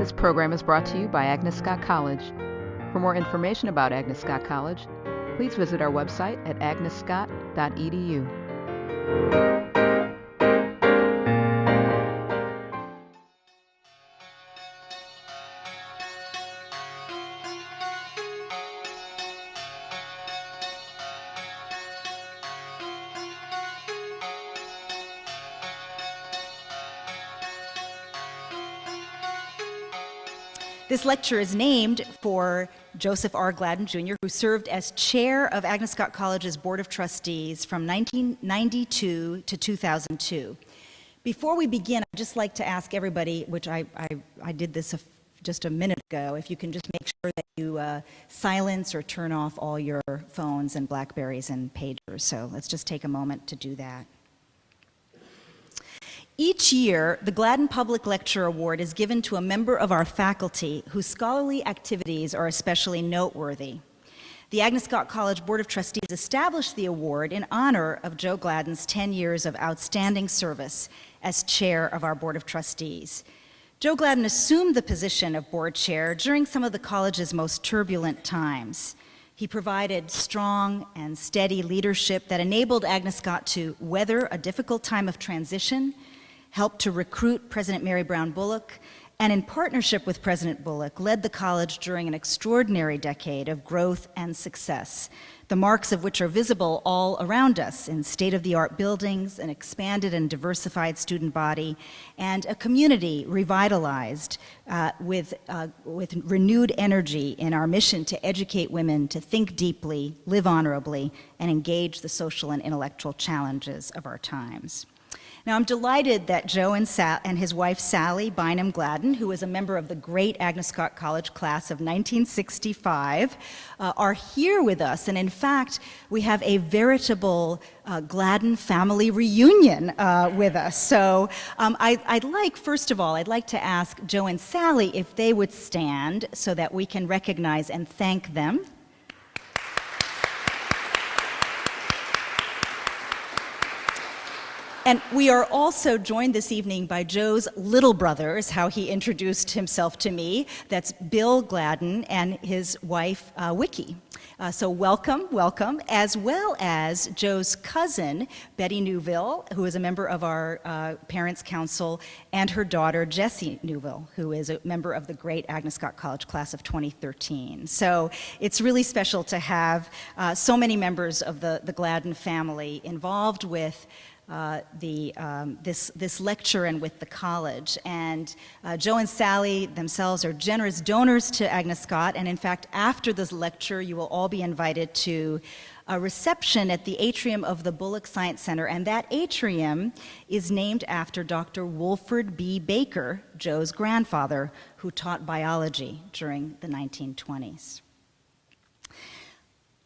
This program is brought to you by Agnes Scott College. For more information about Agnes Scott College, please visit our website at agnesscott.edu. This lecture is named for Joseph R. Gladden, Jr., who served as chair of Agnes Scott College's Board of Trustees from 1992 to 2002. Before we begin, I'd just like to ask everybody, which I did this just a minute ago, if you can just make sure that you silence or turn off all your phones and Blackberries and pagers. So let's just take a moment to do that. Each year, the Gladden Public Lecture Award is given to a member of our faculty whose scholarly activities are especially noteworthy. The Agnes Scott College Board of Trustees established the award in honor of Joe Gladden's 10 years of outstanding service as chair of our Board of Trustees. Joe Gladden assumed the position of board chair during some of the college's most turbulent times. He provided strong and steady leadership that enabled Agnes Scott to weather a difficult time of transition, helped to recruit President Mary Brown Bullock, and in partnership with President Bullock, led the college during an extraordinary decade of growth and success, the marks of which are visible all around us in state-of-the-art buildings, an expanded and diversified student body, and a community revitalized with renewed energy in our mission to educate women to think deeply, live honorably, and engage the social and intellectual challenges of our times. Now, I'm delighted that Joe and his wife, Sally Bynum Gladden, who is a member of the great Agnes Scott College class of 1965, are here with us. And in fact, we have a veritable Gladden family reunion with us. So first of all, I'd like to ask Joe and Sally if they would stand so that we can recognize and thank them. And we are also joined this evening by Joe's little brother, is how he introduced himself to me. That's Bill Gladden and his wife, Wiki. So welcome, as well as Joe's cousin, Betty Newville, who is a member of our Parents' Council, and her daughter, Jessie Newville, who is a member of the great Agnes Scott College class of 2013. So it's really special to have so many members of the Gladden family involved with this lecture and with the college. And Joe and Sally themselves are generous donors to Agnes Scott, and in fact, after this lecture, you will all be invited to a reception at the atrium of the Bullock Science Center, and that atrium is named after Dr. Wolford B. Baker, Joe's grandfather, who taught biology during the 1920s.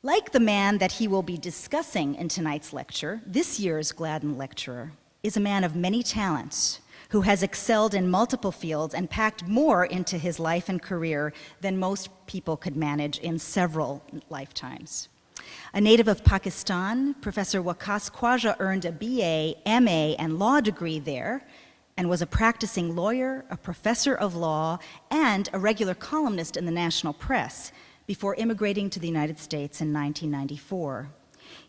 Like the man that he will be discussing in tonight's lecture, this year's Gladden lecturer is a man of many talents who has excelled in multiple fields and packed more into his life and career than most people could manage in several lifetimes. A native of Pakistan, Professor Waqas Khwaja earned a BA, MA, and law degree there and was a practicing lawyer, a professor of law, and a regular columnist in the national press before immigrating to the United States in 1994.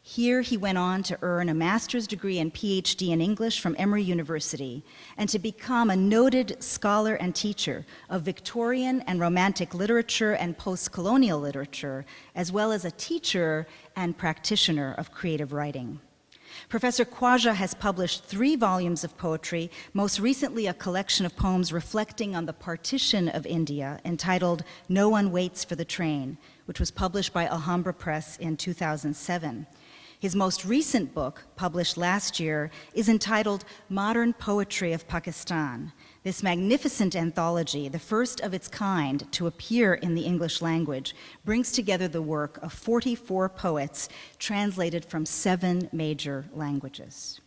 Here he went on to earn a master's degree and PhD in English from Emory University and to become a noted scholar and teacher of Victorian and Romantic literature and post-colonial literature, as well as a teacher and practitioner of creative writing. Professor Khwaja has published 3 volumes of poetry, most recently a collection of poems reflecting on the partition of India entitled No One Waits for the Train, which was published by Alhambra Press in 2007. His most recent book, published last year, is entitled Modern Poetry of Pakistan. This magnificent anthology, the first of its kind to appear in the English language, brings together the work of 44 poets translated from 7 major languages.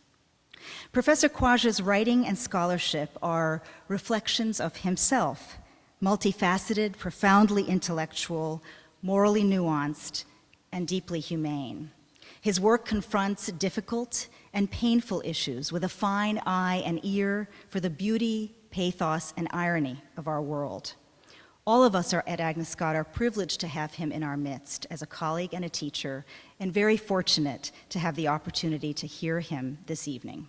Professor Khwaja's writing and scholarship are reflections of himself, multifaceted, profoundly intellectual, morally nuanced, and deeply humane. His work confronts difficult and painful issues with a fine eye and ear for the beauty, pathos, and irony of our world. All of us at Agnes Scott are privileged to have him in our midst as a colleague and a teacher, and very fortunate to have the opportunity to hear him this evening.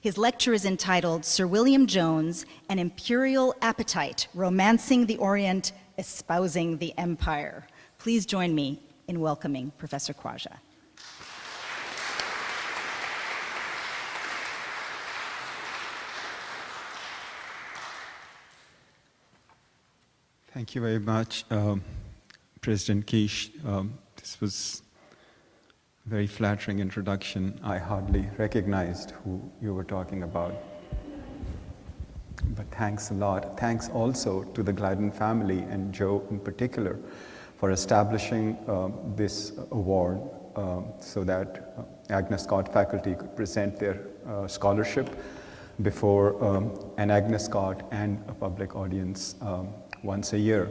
His lecture is entitled Sir William Jones, An Imperial Appetite, Romancing the Orient, Espousing the Empire. Please join me in welcoming Professor Khwaja. Thank you very much, President Kish. This was a very flattering introduction. I hardly recognized who you were talking about. But thanks a lot. Thanks also to the Gladden family and Joe in particular for establishing this award so that Agnes Scott faculty could present their scholarship before an Agnes Scott and a public audience once a year.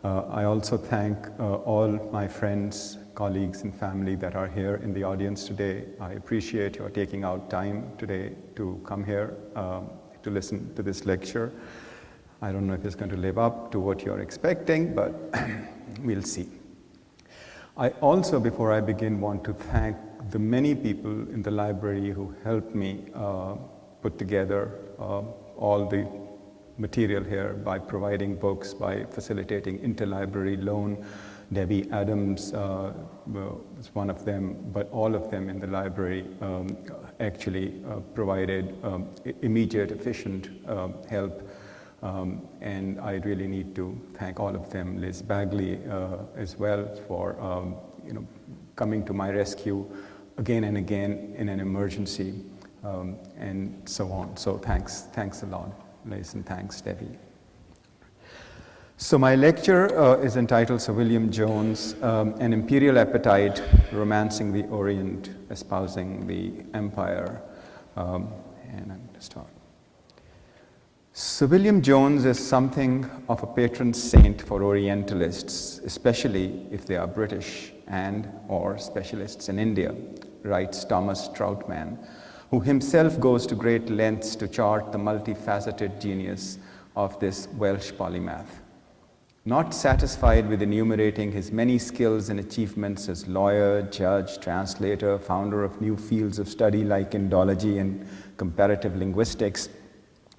I also thank all my friends, colleagues, and family that are here in the audience today. I appreciate your taking out time today to come here to listen to this lecture. I don't know if it's going to live up to what you're expecting, but we'll see. I also, before I begin, want to thank the many people in the library who helped me put together all the material here by providing books, by facilitating interlibrary loan. Debbie Adams was one of them, but all of them in the library actually provided immediate, efficient help. And I really need to thank all of them, Liz Bagley as well, for coming to my rescue again and again in an emergency, and so on. So thanks a lot, Liz, and thanks, Debbie. So my lecture is entitled Sir William Jones, An Imperial Appetite, Romancing the Orient, Espousing the Empire. And I'm going to start. Sir William Jones is something of a patron saint for Orientalists, especially if they are British and/or specialists in India, writes Thomas Troutman, who himself goes to great lengths to chart the multifaceted genius of this Welsh polymath. Not satisfied with enumerating his many skills and achievements as lawyer, judge, translator, founder of new fields of study like Indology and comparative linguistics,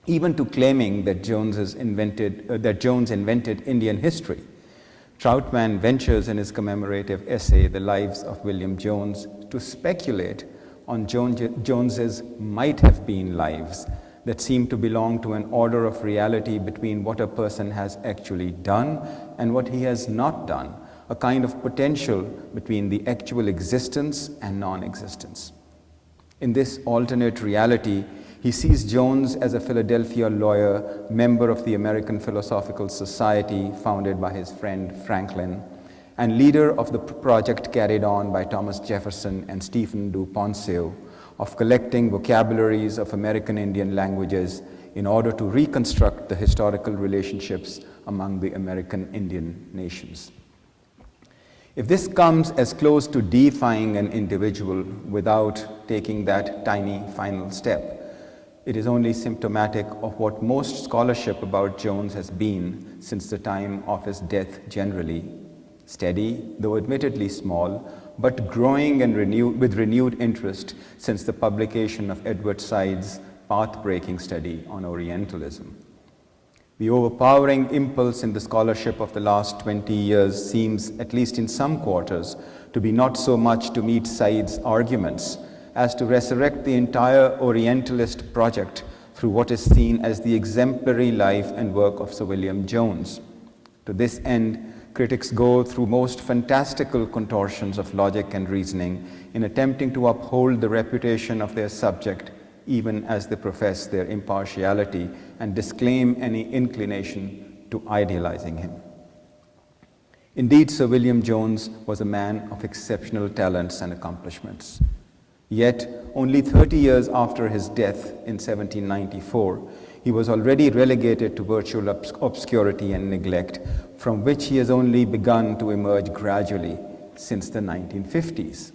even to claiming that Jones invented Indian history, Troutman ventures in his commemorative essay, The Lives of William Jones, to speculate on Jones's might-have-been lives that seem to belong to an order of reality between what a person has actually done and what he has not done, a kind of potential between the actual existence and non-existence. In this alternate reality, he sees Jones as a Philadelphia lawyer, member of the American Philosophical Society founded by his friend Franklin, and leader of the project carried on by Thomas Jefferson and Stephen du Ponceau of collecting vocabularies of American Indian languages in order to reconstruct the historical relationships among the American Indian nations. If this comes as close to deifying an individual without taking that tiny final step, it is only symptomatic of what most scholarship about Jones has been since the time of his death generally, steady, though admittedly small, but growing and with renewed interest since the publication of Edward Said's path-breaking study on Orientalism. The overpowering impulse in the scholarship of the last 20 years seems, at least in some quarters, to be not so much to meet Said's arguments as to resurrect the entire Orientalist project through what is seen as the exemplary life and work of Sir William Jones. To this end, critics go through most fantastical contortions of logic and reasoning in attempting to uphold the reputation of their subject, even as they profess their impartiality and disclaim any inclination to idealizing him. Indeed, Sir William Jones was a man of exceptional talents and accomplishments. Yet, only 30 years after his death in 1794, he was already relegated to virtual obscurity and neglect, from which he has only begun to emerge gradually since the 1950s.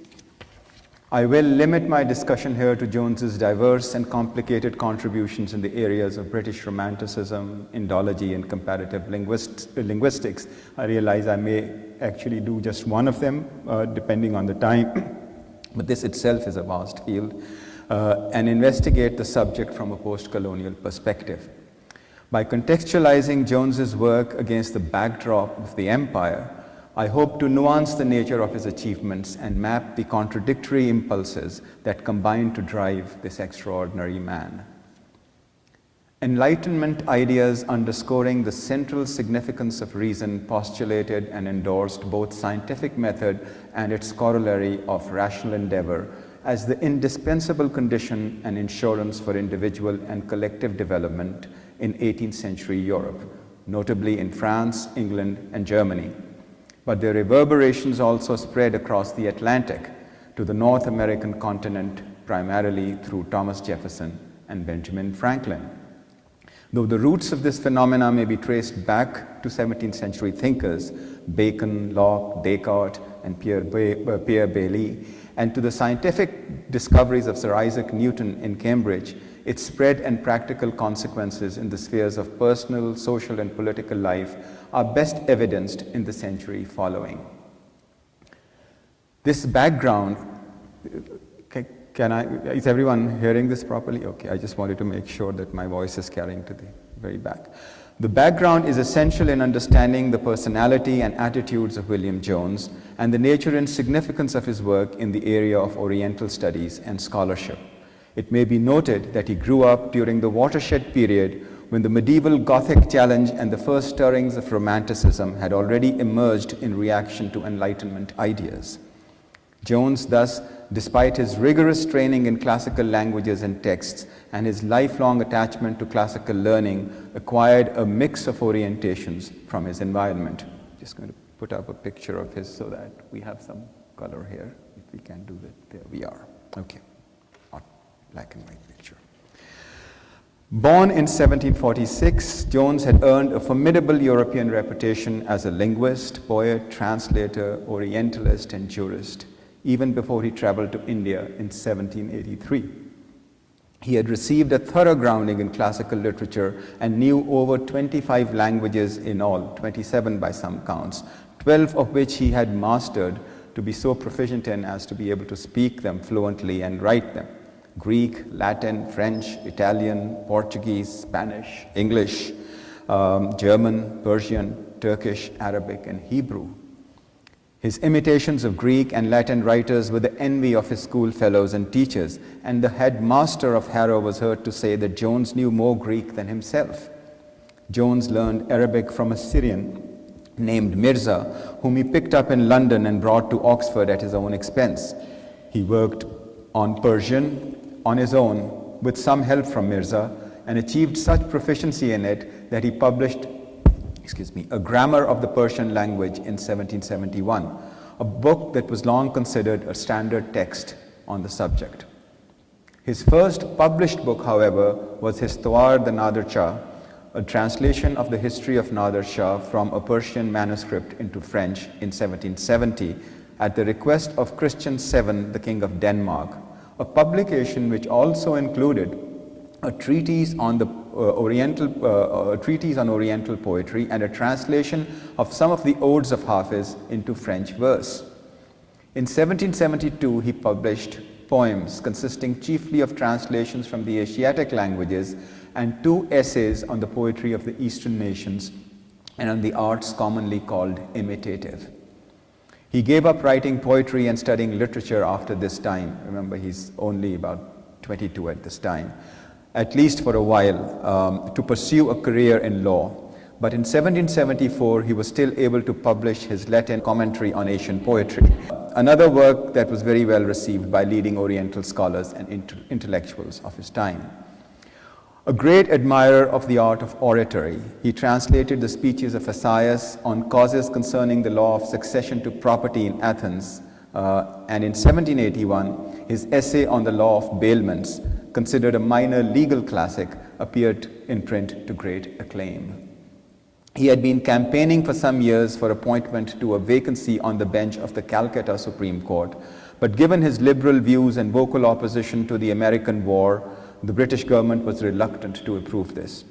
I will limit my discussion here to Jones's diverse and complicated contributions in the areas of British Romanticism, Indology, and comparative linguistics. I realize I may actually do just one of them, depending on the time, but this itself is a vast field, and investigate the subject from a post-colonial perspective. By contextualizing Jones's work against the backdrop of the empire, I hope to nuance the nature of his achievements and map the contradictory impulses that combine to drive this extraordinary man. Enlightenment ideas underscoring the central significance of reason postulated and endorsed both scientific method and its corollary of rational endeavor as the indispensable condition and insurance for individual and collective development in 18th century Europe, notably in France, England, and Germany. But their reverberations also spread across the Atlantic to the North American continent, primarily through Thomas Jefferson and Benjamin Franklin. Though the roots of this phenomena may be traced back to 17th century thinkers, Bacon, Locke, Descartes, and Pierre Bailly, and to the scientific discoveries of Sir Isaac Newton in Cambridge, its spread and practical consequences in the spheres of personal, social, and political life are best evidenced in the century following. This background, is everyone hearing this properly? Okay, I just wanted to make sure that my voice is carrying to the very back. The background is essential in understanding the personality and attitudes of William Jones and the nature and significance of his work in the area of Oriental studies and scholarship. It may be noted that he grew up during the watershed period when the medieval Gothic challenge and the first stirrings of Romanticism had already emerged in reaction to Enlightenment ideas. Jones thus, despite his rigorous training in classical languages and texts and his lifelong attachment to classical learning, acquired a mix of orientations from his environment. Just going to put up a picture of his so that we have some color here. If we can do that, there we are. Okay, black and white picture. Born in 1746, Jones had earned a formidable European reputation as a linguist, poet, translator, Orientalist, and jurist, even before he traveled to India in 1783. He had received a thorough grounding in classical literature and knew over 25 languages in all, 27 by some counts, 12 of which he had mastered to be so proficient in as to be able to speak them fluently and write them. Greek, Latin, French, Italian, Portuguese, Spanish, English, German, Persian, Turkish, Arabic, and Hebrew. His imitations of Greek and Latin writers were the envy of his school fellows and teachers, and the headmaster of Harrow was heard to say that Jones knew more Greek than himself. Jones learned Arabic from a Syrian named Mirza, whom he picked up in London and brought to Oxford at his own expense. He worked on Persian on his own with some help from Mirza and achieved such proficiency in it that he published a grammar of the Persian language in 1771, a book that was long considered a standard text on the subject. His first published book, however, was his Tawar the Nadir Shah, a translation of the history of Nadir Shah from a Persian manuscript into French in 1770 at the request of Christian VII, the King of Denmark, a publication which also included a treatise on Oriental poetry and a translation of some of the odes of Hafiz into French verse. In 1772, he published poems consisting chiefly of translations from the Asiatic languages and 2 essays on the poetry of the Eastern nations and on the arts commonly called imitative. He gave up writing poetry and studying literature after this time. Remember, he's only about 22 at this time, at least for a while, to pursue a career in law. But in 1774, he was still able to publish his Latin commentary on Asian poetry, another work that was very well received by leading Oriental scholars and intellectuals of his time. A great admirer of the art of oratory, he translated the speeches of Esaias on causes concerning the law of succession to property in Athens, and in 1781, his essay on the law of bailments, considered a minor legal classic, appeared in print to great acclaim. He had been campaigning for some years for appointment to a vacancy on the bench of the Calcutta Supreme Court, But given his liberal views and vocal opposition to the American war, the British government was reluctant to approve this.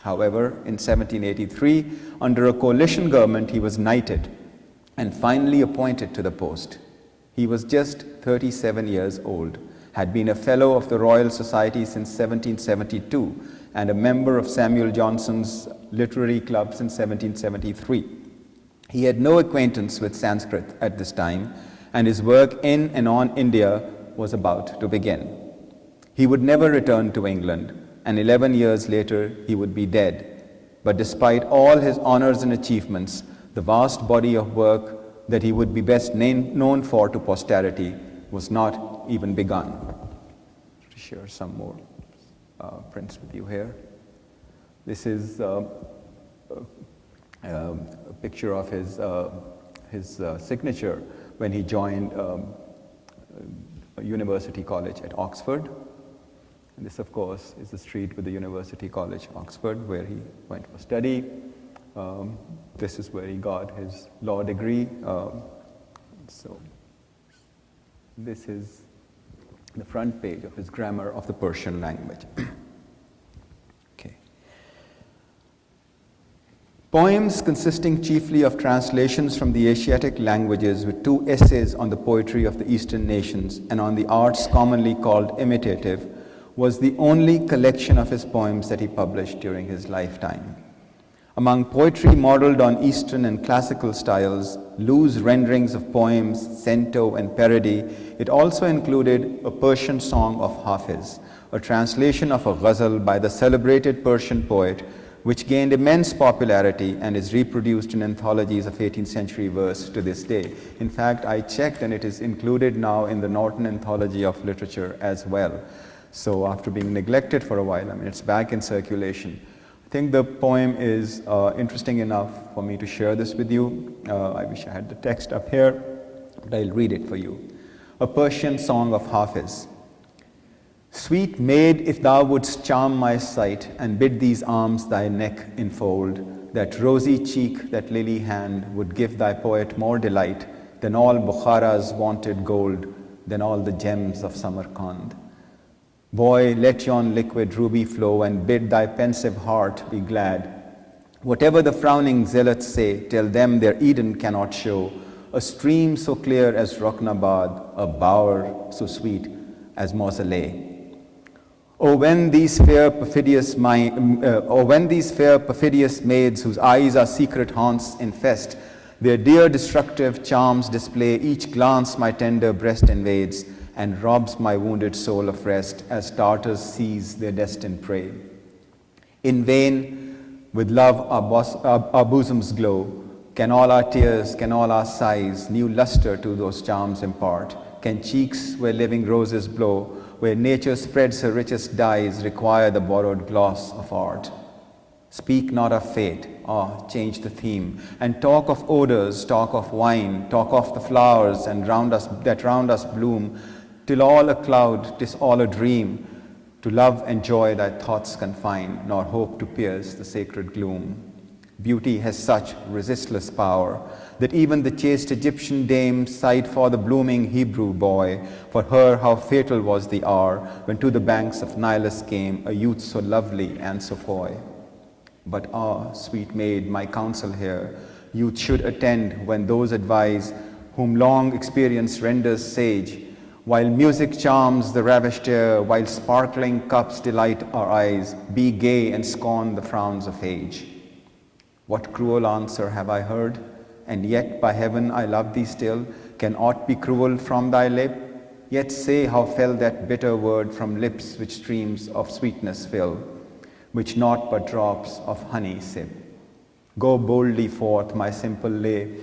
However, in 1783, under a coalition government, he was knighted and finally appointed to the post. He was just 37 years old, had been a fellow of the Royal Society since 1772, and a member of Samuel Johnson's literary club since 1773. He had no acquaintance with Sanskrit at this time, and his work in and on India was about to begin. He would never return to England, and 11 years later he would be dead. But despite all his honors and achievements, the vast body of work that he would be best known for to posterity was not even begun. To share some more prints with you here. This is a picture of his signature when he joined a university college at Oxford. And this, of course, is the street with the University College, Oxford, where he went for study. This is where he got his law degree. So this is the front page of his grammar of the Persian language. Okay. Poems consisting chiefly of translations from the Asiatic languages with 2 essays on the poetry of the Eastern nations and on the arts commonly called imitative was the only collection of his poems that he published during his lifetime. Among poetry modeled on Eastern and classical styles, loose renderings of poems, cento, and parody, it also included a Persian song of Hafiz, a translation of a ghazal by the celebrated Persian poet, which gained immense popularity and is reproduced in anthologies of 18th century verse to this day. In fact, I checked and it is included now in the Norton Anthology of Literature as well. So after being neglected for a while, it's back in circulation. I think the poem is interesting enough for me to share this with you. I wish I had the text up here, but I'll read it for you. A Persian song of Hafiz. Sweet maid, if thou wouldst charm my sight and bid these arms thy neck enfold, that rosy cheek, that lily hand would give thy poet more delight than all Bukhara's wanted gold, than all the gems of Samarkand. Boy, let yon liquid ruby flow and bid thy pensive heart be glad. Whatever the frowning zealots say, tell them their Eden cannot show, a stream so clear as Roknabad, a bower so sweet as Mausolée. Oh, when these fair perfidious maids whose eyes are secret haunts infest, their dear destructive charms display, each glance my tender breast invades, and robs my wounded soul of rest as Tartars seize their destined prey. In vain, with love our bosoms glow. Can all our tears, can all our sighs new luster to those charms impart? Can cheeks where living roses blow, where nature spreads her richest dyes, require the borrowed gloss of art? Speak not of fate, change the theme, and talk of odors, talk of wine, talk of the flowers and round us bloom, till all a cloud, 'tis all a dream. To love and joy thy thoughts confine, nor hope to pierce the sacred gloom. Beauty has such resistless power that even the chaste Egyptian dame sighed for the blooming Hebrew boy. For her how fatal was the hour when to the banks of Nilus came a youth so lovely and so coy. But sweet maid, my counsel here, youth should attend when those advise whom long experience renders sage. While music charms the ravished ear, while sparkling cups delight our eyes, be gay and scorn the frowns of age. What cruel answer have I heard? And yet by heaven I love thee still. Can aught be cruel from thy lip? Yet say how fell that bitter word from lips which streams of sweetness fill, which naught but drops of honey sip. Go boldly forth, my simple lay,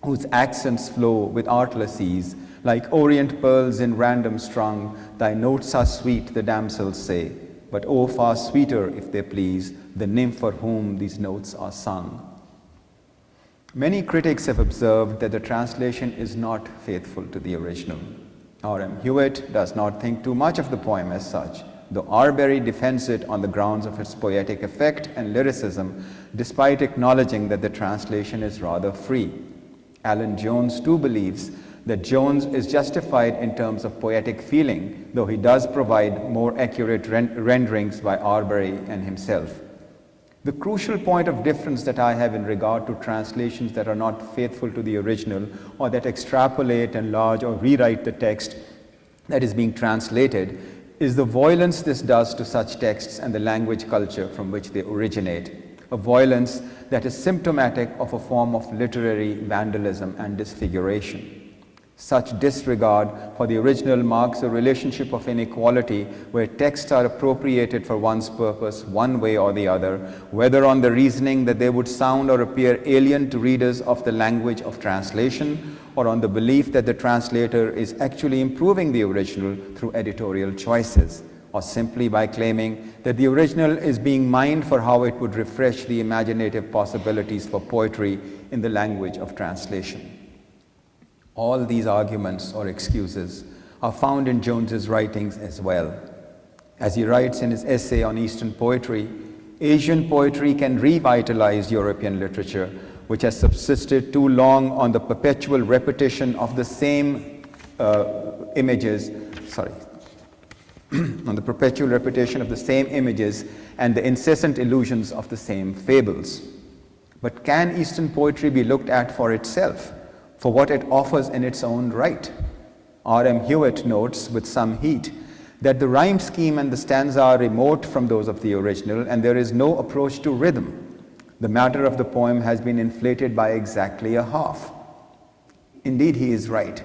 whose accents flow with artless ease, like orient pearls in random strung. Thy notes are sweet, the damsels say, but oh, far sweeter, if they please, the nymph for whom these notes are sung. Many critics have observed that the translation is not faithful to the original. R.M. Hewitt does not think too much of the poem as such, though Arbery defends it on the grounds of its poetic effect and lyricism, despite acknowledging that the translation is rather free. Alan Jones too believes that Jones is justified in terms of poetic feeling, though he does provide more accurate renderings by Arbery and himself. The crucial point of difference that I have in regard to translations that are not faithful to the original or that extrapolate, enlarge, or rewrite the text that is being translated is the violence this does to such texts and the language culture from which they originate, a violence that is symptomatic of a form of literary vandalism and disfiguration. Such disregard for the original marks a relationship of inequality where texts are appropriated for one's purpose one way or the other, whether on the reasoning that they would sound or appear alien to readers of the language of translation, or on the belief that the translator is actually improving the original through editorial choices, or simply by claiming that the original is being mined for how it would refresh the imaginative possibilities for poetry in the language of translation. All these arguments or excuses are found in Jones's writings as well. As he writes in his essay on Eastern poetry, Asian poetry can revitalize European literature, which has subsisted too long on the perpetual repetition of the same images and the incessant illusions of the same fables. But can Eastern poetry be looked at for itself, for what it offers in its own right? R.M. Hewitt notes with some heat that the rhyme scheme and the stanza are remote from those of the original, and there is no approach to rhythm. The matter of the poem has been inflated by exactly a half. Indeed, he is right,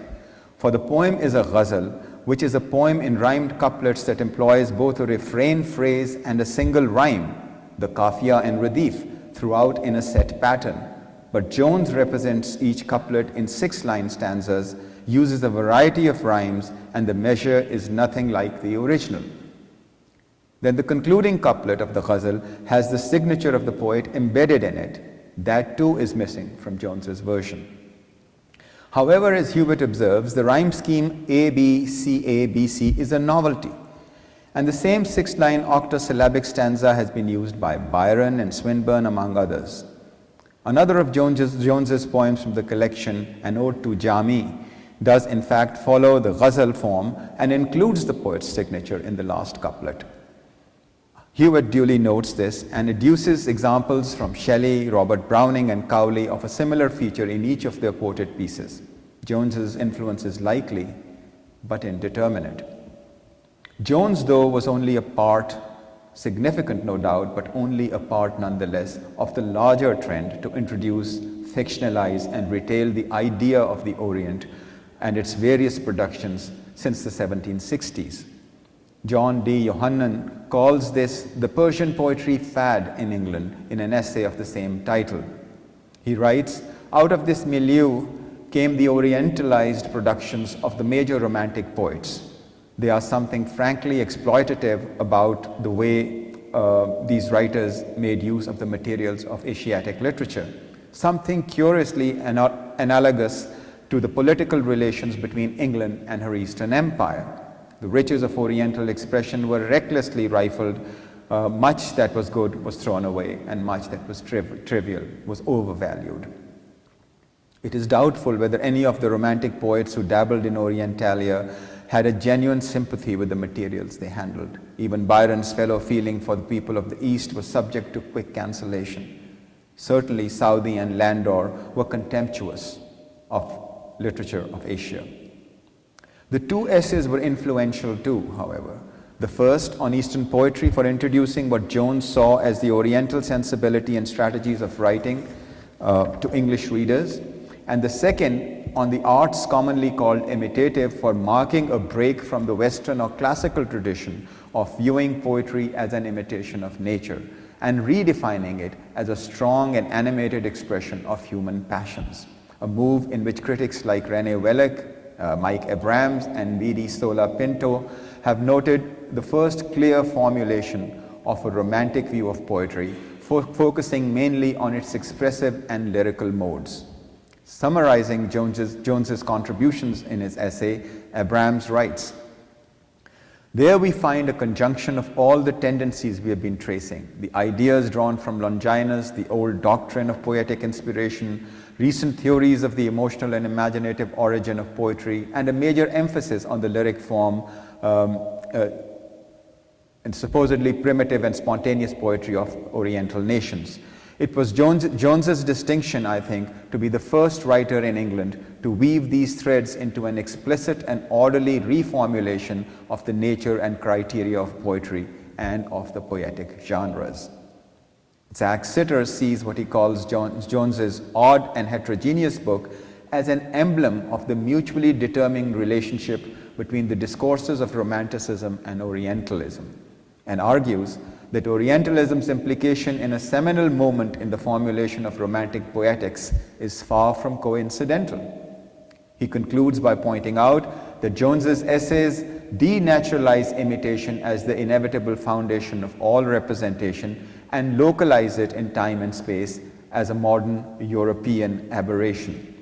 for the poem is a ghazal, which is a poem in rhymed couplets that employs both a refrain phrase and a single rhyme, the kafiya and radif, throughout in a set pattern. But Jones represents each couplet in 6-line stanzas, uses a variety of rhymes, and the measure is nothing like the original. Then the concluding couplet of the ghazal has the signature of the poet embedded in it. That too is missing from Jones's version. However, as Hewitt observes, the rhyme scheme A, B, C, A, B, C is a novelty. And the same 6-line octosyllabic stanza has been used by Byron and Swinburne, among others. Another of Jones's poems from the collection, An Ode to Jami, does in fact follow the ghazal form and includes the poet's signature in the last couplet. Hewitt duly notes this and adduces examples from Shelley, Robert Browning, and Cowley of a similar feature in each of their quoted pieces. Jones's influence is likely, but indeterminate. Jones, though, was only a part, significant no doubt, but only a part nonetheless, of the larger trend to introduce, fictionalize, and retail the idea of the Orient and its various productions since the 1760s. John D. Yohannan calls this the Persian poetry fad in England in an essay of the same title. He writes, out of this milieu came the orientalized productions of the major romantic poets. They are something frankly exploitative about the way these writers made use of the materials of Asiatic literature, something curiously analogous to the political relations between England and her Eastern Empire. The riches of Oriental expression were recklessly rifled. Much that was good was thrown away, and much that was trivial was overvalued. It is doubtful whether any of the Romantic poets who dabbled in Orientalia had a genuine sympathy with the materials they handled. Even Byron's fellow feeling for the people of the East was subject to quick cancellation. Certainly Southey and Landor were contemptuous of literature of Asia. The two essays were influential too, however. The first on Eastern poetry for introducing what Jones saw as the Oriental sensibility and strategies of writing to English readers, and the second on the arts commonly called imitative for marking a break from the Western or classical tradition of viewing poetry as an imitation of nature and redefining it as a strong and animated expression of human passions, a move in which critics like René Welleck, Mike Abrams, and V.D. Sola Pinto have noted the first clear formulation of a romantic view of poetry, focusing mainly on its expressive and lyrical modes. Summarizing Jones's contributions in his essay, Abrams writes, "There we find a conjunction of all the tendencies we have been tracing, the ideas drawn from Longinus, the old doctrine of poetic inspiration, recent theories of the emotional and imaginative origin of poetry, and a major emphasis on the lyric form and supposedly primitive and spontaneous poetry of Oriental nations. It was Jones's distinction, I think, to be the first writer in England to weave these threads into an explicit and orderly reformulation of the nature and criteria of poetry and of the poetic genres. Zach Sitter sees what he calls Jones's odd and heterogeneous book as an emblem of the mutually determining relationship between the discourses of Romanticism and Orientalism, and argues that Orientalism's implication in a seminal moment in the formulation of Romantic poetics is far from coincidental. He concludes by pointing out that Jones's essays denaturalize imitation as the inevitable foundation of all representation and localize it in time and space as a modern European aberration.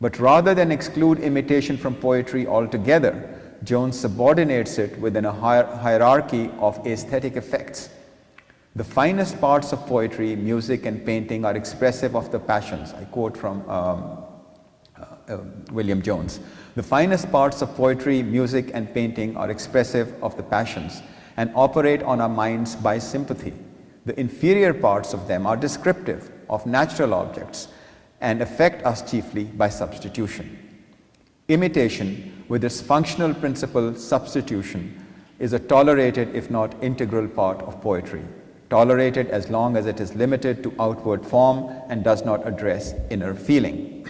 But rather than exclude imitation from poetry altogether, Jones subordinates it within a hierarchy of aesthetic effects. The finest parts of poetry, music, and painting are expressive of the passions. I quote from William Jones. The finest parts of poetry, music, and painting are expressive of the passions and operate on our minds by sympathy. The inferior parts of them are descriptive of natural objects and affect us chiefly by substitution. Imitation, with its functional principle substitution, is a tolerated, if not integral, part of poetry. Tolerated as long as it is limited to outward form and does not address inner feeling.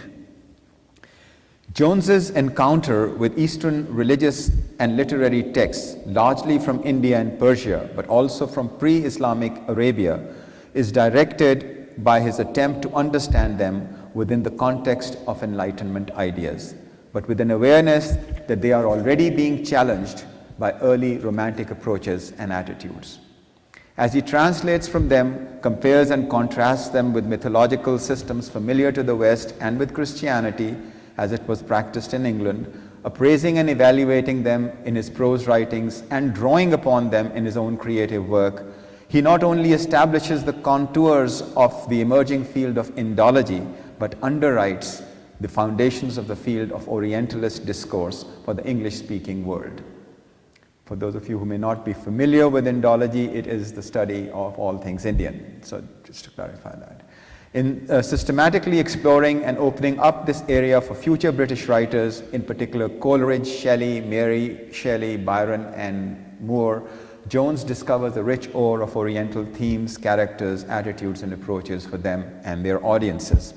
Jones's encounter with Eastern religious and literary texts, largely from India and Persia, but also from pre-Islamic Arabia, is directed by his attempt to understand them within the context of Enlightenment ideas, but with an awareness that they are already being challenged by early Romantic approaches and attitudes. As he translates from them, compares and contrasts them with mythological systems familiar to the West and with Christianity as it was practiced in England, appraising and evaluating them in his prose writings and drawing upon them in his own creative work, he not only establishes the contours of the emerging field of Indology, but underwrites the foundations of the field of Orientalist discourse for the English-speaking world. For those of you who may not be familiar with Indology, it is the study of all things Indian. So just to clarify that. In systematically exploring and opening up this area for future British writers, in particular Coleridge, Shelley, Mary Shelley, Byron, and Moore, Jones discovers a rich ore of Oriental themes, characters, attitudes, and approaches for them and their audiences.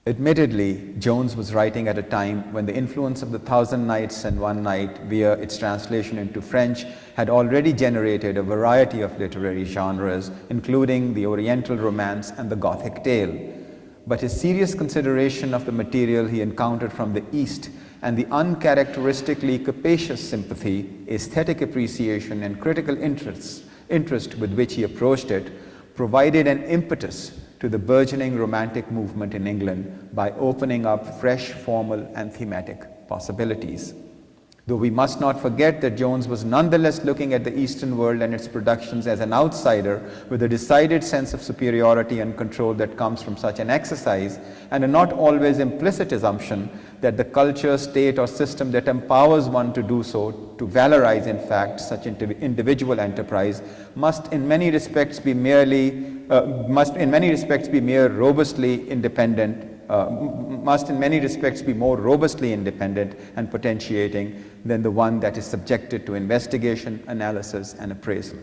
Admittedly, Jones was writing at a time when the influence of the Thousand Nights and One Night, via its translation into French, had already generated a variety of literary genres, including the Oriental romance and the Gothic tale. But his serious consideration of the material he encountered from the East and the uncharacteristically capacious sympathy, aesthetic appreciation, and critical interest with which he approached it provided an impetus to the burgeoning Romantic movement in England by opening up fresh formal and thematic possibilities. Though we must not forget that Jones was nonetheless looking at the Eastern world and its productions as an outsider with a decided sense of superiority and control that comes from such an exercise, and a not always implicit assumption that the culture, state, or system that empowers one to do so, to valorize in fact such individual enterprise, must in many respects be more robustly independent and potentiating than the one that is subjected to investigation, analysis, and appraisal.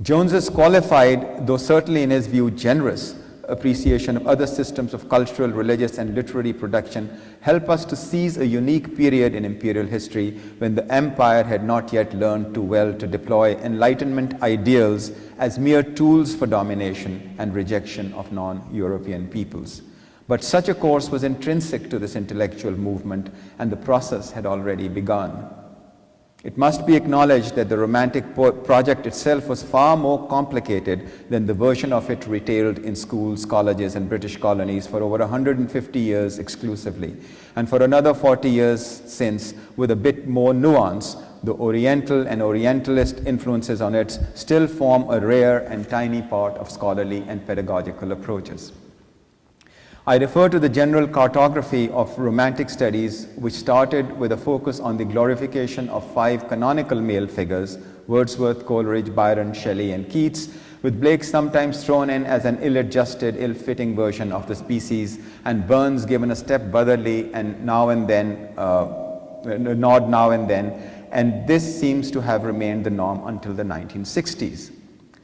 Jones's qualified, though certainly in his view generous, appreciation of other systems of cultural, religious, and literary production help us to seize a unique period in imperial history when the empire had not yet learned too well to deploy Enlightenment ideals as mere tools for domination and rejection of non-European peoples. But such a course was intrinsic to this intellectual movement, and the process had already begun. It must be acknowledged that the Romantic project itself was far more complicated than the version of it retailed in schools, colleges, and British colonies for over 150 years exclusively, and for another 40 years since, with a bit more nuance, the Oriental and Orientalist influences on it still form a rare and tiny part of scholarly and pedagogical approaches. I refer to the general cartography of Romantic studies, which started with a focus on the glorification of 5 canonical male figures, Wordsworth, Coleridge, Byron, Shelley, and Keats, with Blake sometimes thrown in as an ill-adjusted, ill-fitting version of the species, and Burns given a step brotherly and now and then, nod now and then, and this seems to have remained the norm until the 1960s.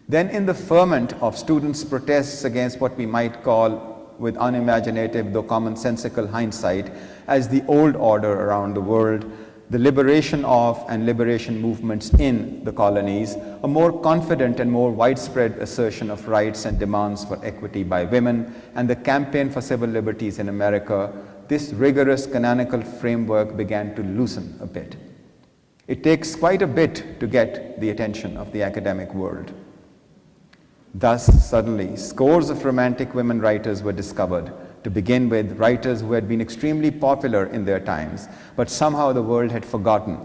Then in the ferment of students' protests against what we might call, with unimaginative though commonsensical hindsight, as the old order around the world, the liberation of and liberation movements in the colonies, a more confident and more widespread assertion of rights and demands for equity by women, and the campaign for civil liberties in America, this rigorous canonical framework began to loosen a bit. It takes quite a bit to get the attention of the academic world. Thus, suddenly, scores of Romantic women writers were discovered, to begin with, writers who had been extremely popular in their times, but somehow the world had forgotten.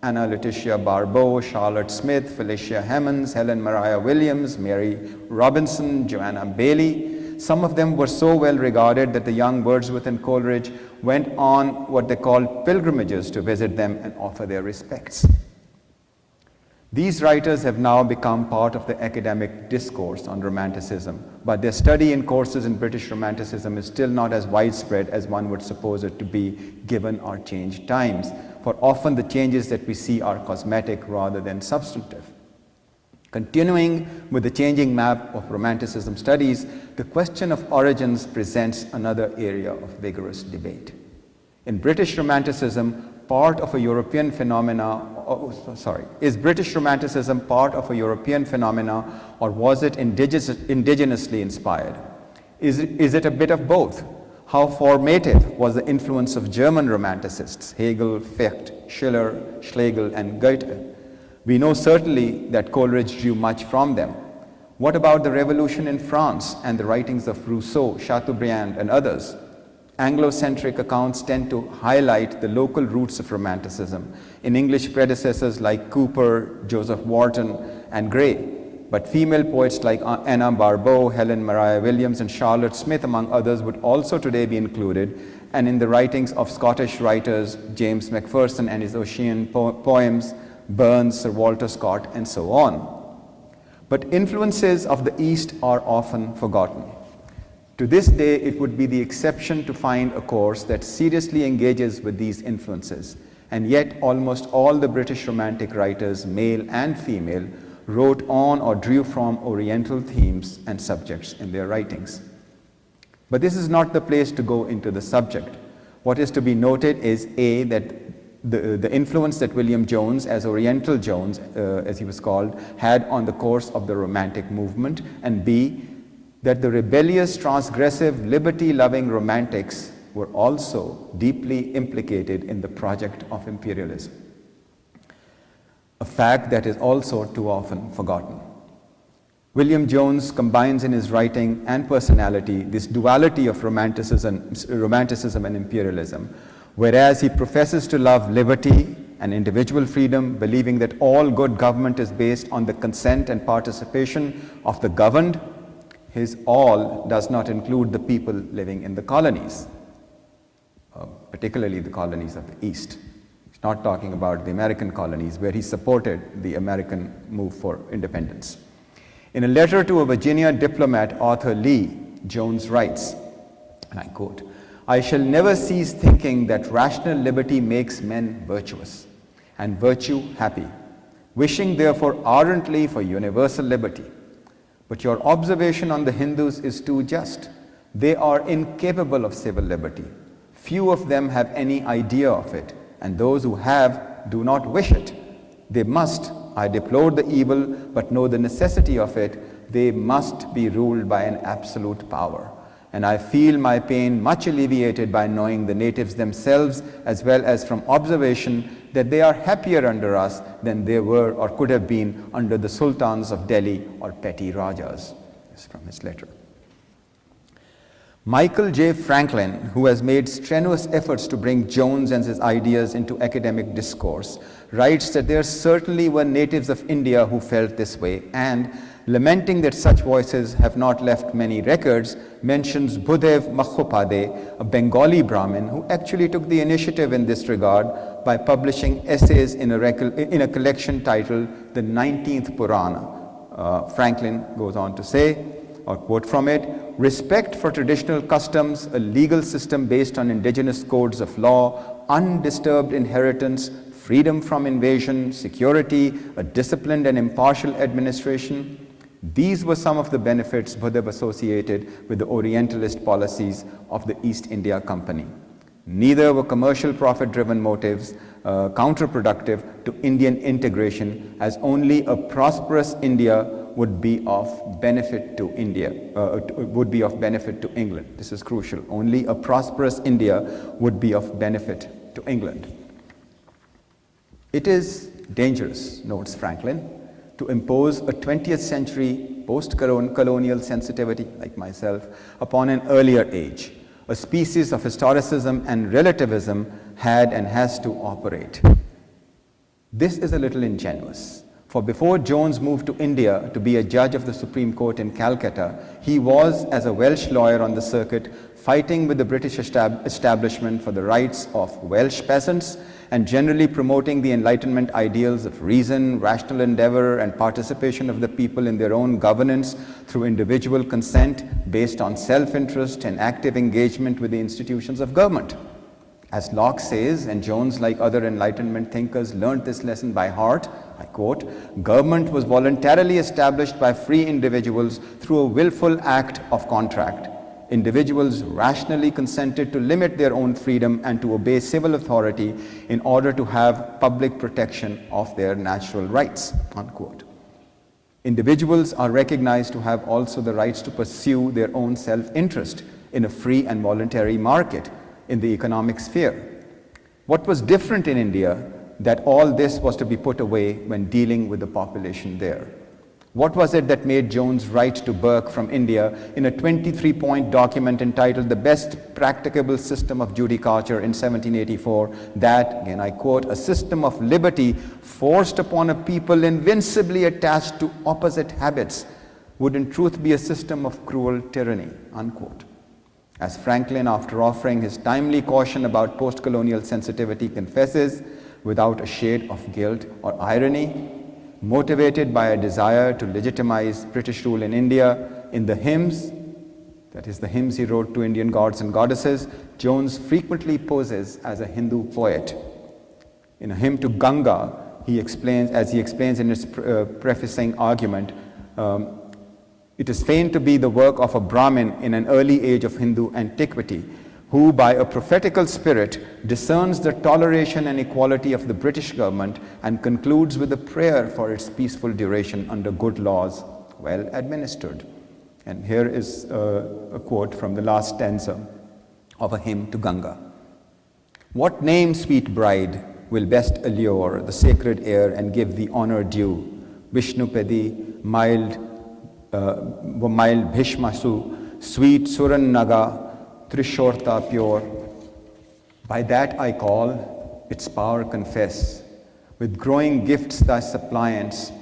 Anna Letitia Barbeau, Charlotte Smith, Felicia Hemans, Helen Maria Williams, Mary Robinson, Joanna Bailey. Some of them were so well regarded that the young Wordsworth and Coleridge went on what they called pilgrimages to visit them and offer their respects. These writers have now become part of the academic discourse on Romanticism, but their study in courses in British Romanticism is still not as widespread as one would suppose it to be given our changed times, for often the changes that we see are cosmetic rather than substantive. Continuing with the changing map of Romanticism studies, the question of origins presents another area of vigorous debate. In British Romanticism, part of a European phenomena, is British Romanticism part of a European phenomena, or was it indigenously inspired? Is it a bit of both? How formative was the influence of German Romanticists, Hegel, Fichte, Schiller, Schlegel, and Goethe? We know certainly that Coleridge drew much from them. What about the Revolution in France and the writings of Rousseau, Chateaubriand, and others? Anglo-centric accounts tend to highlight the local roots of Romanticism in English predecessors like Cooper, Joseph Warton, and Gray. But female poets like Anna Barbeau, Helen Maria Williams, and Charlotte Smith, among others, would also today be included, and in the writings of Scottish writers James Macpherson and his Ocean poems, Burns, Sir Walter Scott, and so on. But influences of the East are often forgotten. To this day, it would be the exception to find a course that seriously engages with these influences, and yet almost all the British Romantic writers, male and female, wrote on or drew from Oriental themes and subjects in their writings. But this is not the place to go into the subject. What is to be noted is A, that the influence that William Jones, as Oriental Jones, as he was called, had on the course of the Romantic movement, and B, that the rebellious, transgressive, liberty-loving Romantics were also deeply implicated in the project of imperialism, a fact that is also too often forgotten. William Jones combines in his writing and personality this duality of romanticism and imperialism, whereas he professes to love liberty and individual freedom, believing that all good government is based on the consent and participation of the governed. His all does not include the people living in the colonies, particularly the colonies of the East. He's not talking about the American colonies, where he supported the American move for independence. In a letter to a Virginia diplomat, Arthur Lee, Jones writes, and I quote, "I shall never cease thinking that rational liberty makes men virtuous, and virtue happy, wishing therefore ardently for universal liberty. But your observation on the Hindus is too just. They are incapable of civil liberty. Few of them have any idea of it, and those who have do not wish it. They must, I deplore the evil, but know the necessity of it, they must be ruled by an absolute power. And I feel my pain much alleviated by knowing the natives themselves, as well as from observation, that they are happier under us than they were or could have been under the sultans of Delhi or petty rajas." This is from his letter. Michael J. Franklin, who has made strenuous efforts to bring Jones and his ideas into academic discourse, writes that there certainly were natives of India who felt this way, and lamenting that such voices have not left many records, mentions Budhev Makhopade, a Bengali Brahmin who actually took the initiative in this regard by publishing essays in a collection titled The 19th Purana. Franklin goes on to say, or quote from it, "Respect for traditional customs, a legal system based on indigenous codes of law, undisturbed inheritance, freedom from invasion, security, a disciplined and impartial administration." These were some of the benefits Budhev associated with the Orientalist policies of the East India Company. Neither were commercial profit-driven motives counterproductive to Indian integration, as only a prosperous India would be of benefit to England. This is crucial. Only a prosperous India would be of benefit to England. It is dangerous, notes Franklin, to impose a 20th century post-colonial sensitivity, like myself, upon an earlier age. A species of historicism and relativism had and has to operate. This is a little ingenuous, for before Jones moved to India to be a judge of the Supreme Court in Calcutta, he was, as a Welsh lawyer on the circuit, fighting with the British establishment for the rights of Welsh peasants and generally promoting the Enlightenment ideals of reason, rational endeavor, and participation of the people in their own governance through individual consent based on self-interest and active engagement with the institutions of government. As Locke says, and Jones, like other Enlightenment thinkers, learned this lesson by heart, I quote, "Government was voluntarily established by free individuals through a willful act of contract. Individuals rationally consented to limit their own freedom and to obey civil authority in order to have public protection of their natural rights," unquote. Individuals are recognized to have also the rights to pursue their own self-interest in a free and voluntary market in the economic sphere. What was different in India that all this was to be put away when dealing with the population there? What was it that made Jones write to Burke from India in a 23-point document entitled The Best Practicable System of Judicature in 1784 that, again I quote, "a system of liberty forced upon a people invincibly attached to opposite habits would in truth be a system of cruel tyranny," unquote. As Franklin, after offering his timely caution about post-colonial sensitivity, confesses, without a shade of guilt or irony, motivated by a desire to legitimize British rule in India, in the hymns, that is the hymns he wrote to Indian gods and goddesses, Jones frequently poses as a Hindu poet. In a hymn to Ganga, he explains in his prefacing argument, it is feigned to be the work of a Brahmin in an early age of Hindu antiquity, who by a prophetical spirit discerns the toleration and equality of the British government and concludes with a prayer for its peaceful duration under good laws well administered. And here is a quote from the last stanza of a hymn to Ganga. "What name, sweet bride, will best allure the sacred air and give the honor due? Vishnupedi, mild Bhishmasu, sweet Suran-naga, Trishorta pure. By that I call, its power confess, with growing gifts thy suppliants,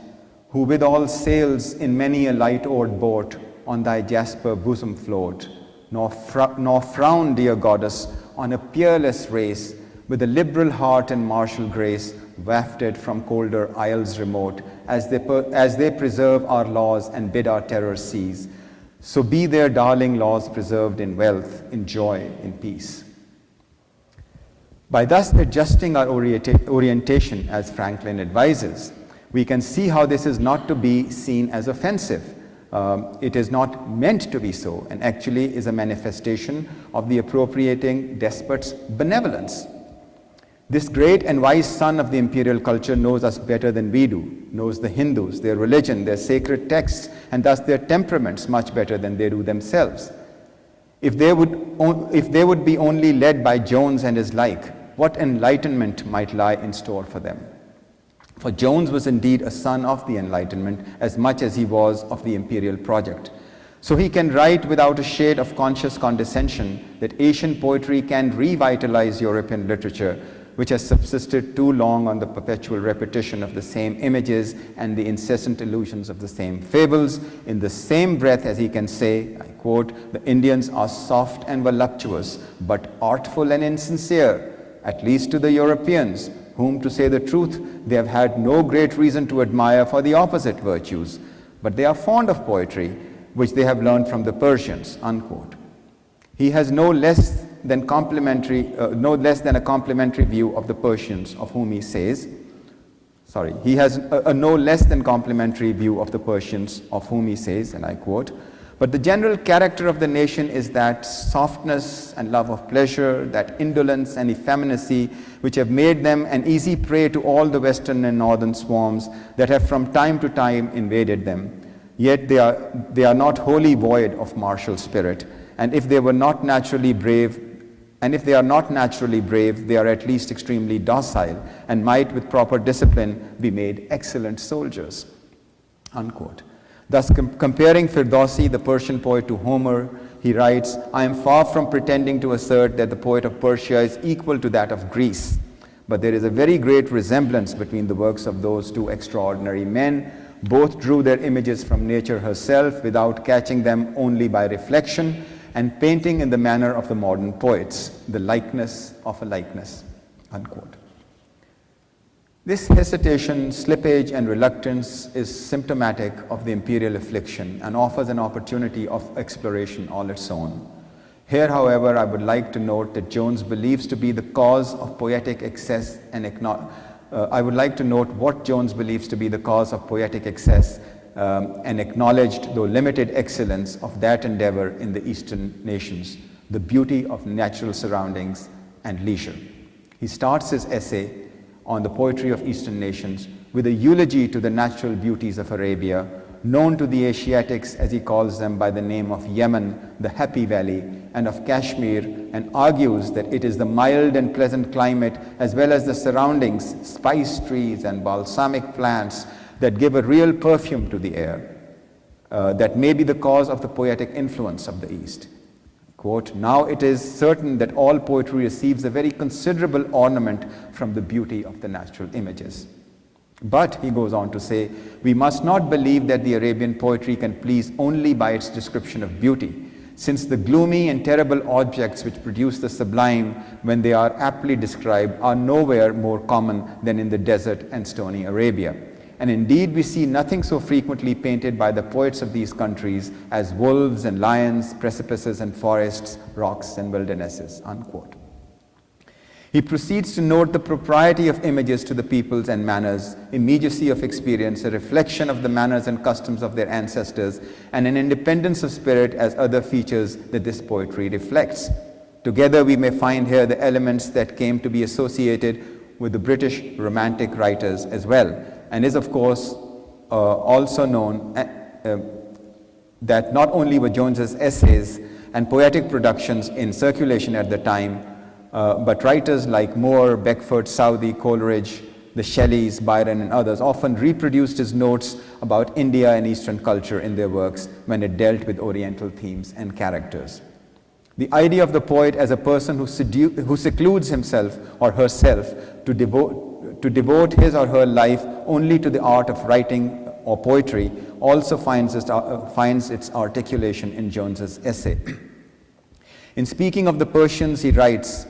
who with all sails in many a light-oared boat on thy jasper bosom float, nor frown, dear goddess, on a peerless race, with a liberal heart and martial grace, wafted from colder isles remote, as they preserve our laws and bid our terror cease. So be their darling laws preserved in wealth, in joy, in peace." By thus adjusting our orientation, as Franklin advises, we can see how this is not to be seen as offensive. It is not meant to be so, and actually is a manifestation of the appropriating despot's benevolence. This great and wise son of the imperial culture knows us better than we do, knows the Hindus, their religion, their sacred texts, and thus their temperaments much better than they do themselves. If they would be only led by Jones and his like, what enlightenment might lie in store for them? For Jones was indeed a son of the Enlightenment as much as he was of the imperial project. So he can write without a shade of conscious condescension that Asian poetry can revitalize European literature, which has subsisted too long on the perpetual repetition of the same images and the incessant illusions of the same fables, in the same breath as he can say, I quote, "The Indians are soft and voluptuous, but artful and insincere, at least to the Europeans, whom, to say the truth, they have had no great reason to admire for the opposite virtues, but they are fond of poetry, which they have learned from the Persians," unquote. He has no less than a complimentary view of the Persians, of whom he says, he has a no less than complimentary view of the Persians, of whom he says, and I quote, "But the general character of the nation is that softness and love of pleasure, that indolence and effeminacy, which have made them an easy prey to all the western and northern swarms that have from time to time invaded them. Yet they are not wholly void of martial spirit, and if they are not naturally brave, they are at least extremely docile, and might, with proper discipline, be made excellent soldiers," unquote. Thus, comparing Firdausi, the Persian poet, to Homer, he writes, "I am far from pretending to assert that the poet of Persia is equal to that of Greece, but there is a very great resemblance between the works of those two extraordinary men. Both drew their images from nature herself without catching them only by reflection, and painting in the manner of the modern poets, the likeness of a likeness," unquote. This hesitation, slippage, and reluctance is symptomatic of the imperial affliction and offers an opportunity of exploration all its own. Here, however, I would like to note that Jones believes to be the cause of poetic excess and what Jones believes to be the cause of poetic excess and acknowledged, though limited, excellence of that endeavor in the Eastern nations, the beauty of natural surroundings and leisure. He starts his essay on the poetry of Eastern nations with a eulogy to the natural beauties of Arabia, known to the Asiatics, as he calls them, by the name of Yemen, the Happy Valley, and of Kashmir, and argues that it is the mild and pleasant climate, as well as the surroundings, spice trees and balsamic plants, that give a real perfume to the air, that may be the cause of the poetic influence of the East. Quote, "Now it is certain that all poetry receives a very considerable ornament from the beauty of the natural images. But," he goes on to say, "we must not believe that the Arabian poetry can please only by its description of beauty, since the gloomy and terrible objects which produce the sublime when they are aptly described are nowhere more common than in the desert and stony Arabia. And indeed, we see nothing so frequently painted by the poets of these countries as wolves and lions, precipices and forests, rocks and wildernesses," unquote. He proceeds to note the propriety of images to the peoples and manners, immediacy of experience, a reflection of the manners and customs of their ancestors, and an independence of spirit as other features that this poetry reflects. Together, we may find here the elements that came to be associated with the British Romantic writers as well, and is, of course, also known that not only were Jones's essays and poetic productions in circulation at the time, but writers like Moore, Beckford, Southey, Coleridge, the Shelleys, Byron, and others often reproduced his notes about India and Eastern culture in their works when it dealt with Oriental themes and characters. The idea of the poet as a person who secludes himself or herself to devote his or her life only to the art of writing or poetry also finds its articulation in Jones's essay. In speaking of the Persians, he writes,